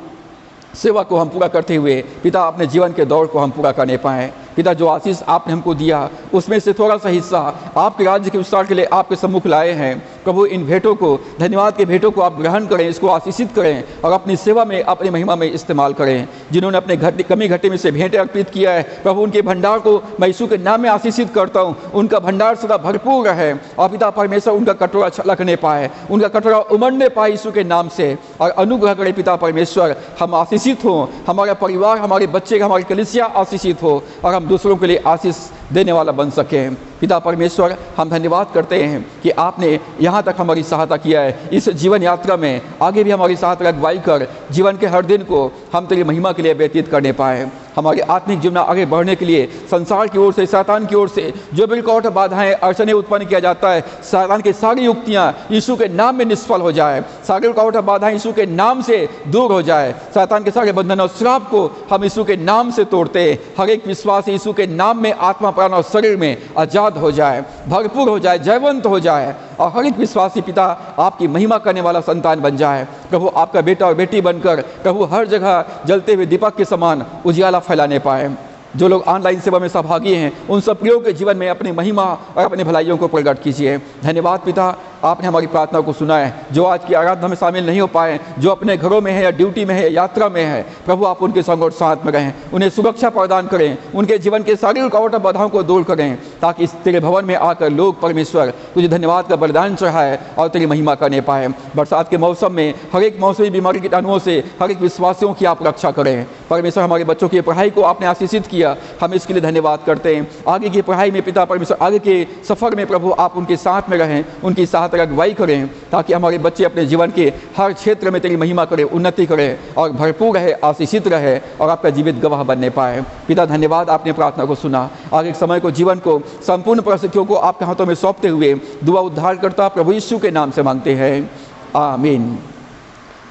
सेवा को हम पूरा करते हुए पिता अपने जीवन के दौर को हम पूरा करने पाएँ। पिता जो आशीष आपने हमको दिया उसमें से थोड़ा सा हिस्सा आपके राज्य के विस्तार के लिए आपके सम्मुख लाए हैं। प्रभु इन भेंटों को, धन्यवाद के भेंटों को आप ग्रहण करें, इसको आशीषित करें और अपनी सेवा में, अपनी महिमा में इस्तेमाल करें। जिन्होंने अपने कमी घटे में से भेंटें अर्पित किया है, प्रभु उनके भंडार को मैं यीशु के नाम में आशीषित करता हूँ। उनका भंडार सदा भरपूर रहे और पिता परमेश्वर उनका कटोरा छलकने पाए, उनका कटोरा उमड़ने पाए यीशु के नाम से। और अनुग्रह करें पिता परमेश्वर हम आशीषित हों, हमारा परिवार, हमारे बच्चे, हमारी कलीसिया आशीषित हो और हम दूसरों के लिए आशीष देने वाला बन सकें। पिता परमेश्वर हम धन्यवाद करते हैं कि आपने यहाँ तक हमारी सहायता किया है। इस जीवन यात्रा में आगे भी हमारी सहायता अगुवाई कर जीवन के हर दिन को हम तेरी महिमा के लिए व्यतीत करने पाए। हमारे आत्मिक जीवन आगे बढ़ने के लिए संसार की ओर से, शैतान की ओर से जो बिल्कुल बाधाएं अड़चने उत्पन्न किया जाता है, शैतान की सारी युक्तियाँ यीशु के नाम में निष्फल हो जाए, सारी रुकावट बाधाएं यीशु के नाम से दूर हो जाए, शैतान के सारे बंधन और श्राप को हम यीशु के नाम से तोड़ते। हर एक विश्वास यीशु के नाम में आत्मा प्राण और शरीर में आजाद हो जाए, भरपूर हो जाए, जयवंत हो जाए और हर एक विश्वासी पिता आपकी महिमा करने वाला संतान बन जाए। प्रभु आपका बेटा और बेटी बनकर प्रभु हर जगह जलते हुए दीपक के समान उजियाला फैलाने पाए। जो लोग ऑनलाइन सेवा में सहभागी हैं उन सब प्रियों के जीवन में अपनी महिमा और अपनी भलाइयों को प्रकट कीजिए। धन्यवाद पिता, आपने हमारी प्रार्थना को सुना है। जो आज की आराधना में शामिल नहीं हो पाए, जो अपने घरों में है या ड्यूटी में है या यात्रा में है, प्रभु आप उनके संग और साथ में रहें, उन्हें सुरक्षा प्रदान करें, उनके जीवन के सारी रुकावट और बाधाओं को दूर करें ताकि इस तेरे भवन में आकर लोग परमेश्वर तुझे धन्यवाद का बलिदान चढ़ाए और तेरी महिमा करने पाए। बरसात के मौसम में हर एक मौसमी बीमारी कीटाणुओं से हर एक विश्वासियों की आप रक्षा करें। परमेश्वर हमारे बच्चों की पढ़ाई को आपने आशीषित किया, हम इसके लिए धन्यवाद करते हैं। आगे की पढ़ाई में पिता परमेश्वर, आगे के सफ़र में प्रभु आप उनके साथ में रहें, उनकी सहायता अगुवाई करें ताकि हमारे बच्चे अपने जीवन के हर क्षेत्र में तेरी महिमा करें, उन्नति करें और भरपूर रहे, आशीषित रहे और आपका जीवित गवाह बनने पाए। पिता धन्यवाद, आपने प्रार्थना को सुना। आगे समय को, जीवन को, संपूर्ण परिस्थितियों को आपके हाथों में सौंपते हुए दुआ उद्धार करता प्रभु यीशु के नाम से मांगते हैं, आमीन।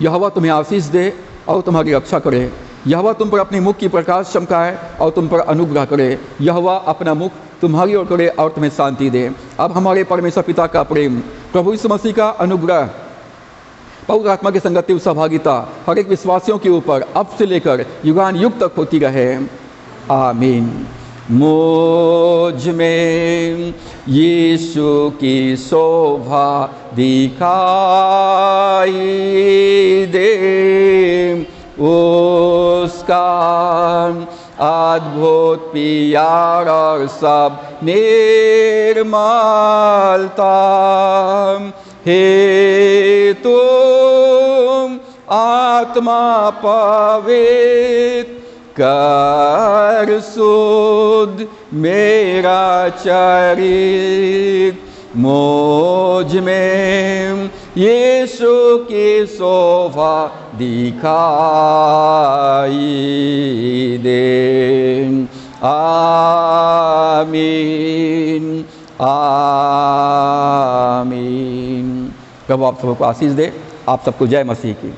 यहोवा तुम्हें आशीष दे और तुम्हारी रक्षा करे। यहोवा तुम पर अपने मुख की प्रकाश चमकाए और तुम पर अनुग्रह करे। यहोवा अपना मुख तुम्हारी ओर करे और तुम्हें शांति दे। अब हमारे परमेश्वर पिता का प्रेम, प्रभु यीशु मसीह का अनुग्रह, पवित्र आत्मा की संगति और सहभागिता हर एक विश्वासियों के ऊपर अब से लेकर युगान युग तक होती रहे, आमीन। मुझ में यीशु की शोभा दिखाई दे, उसका अद्भुत प्यार और सब निर्मलता, हे तुम आत्मा पवित्र कर शुद्ध मेरा चरित्र, मुझ में यीशु की शोभा दिखाई दे, आमीन, आमीन। प्रभु आप सबको आशीष दे। आप सबको जय मसीह की।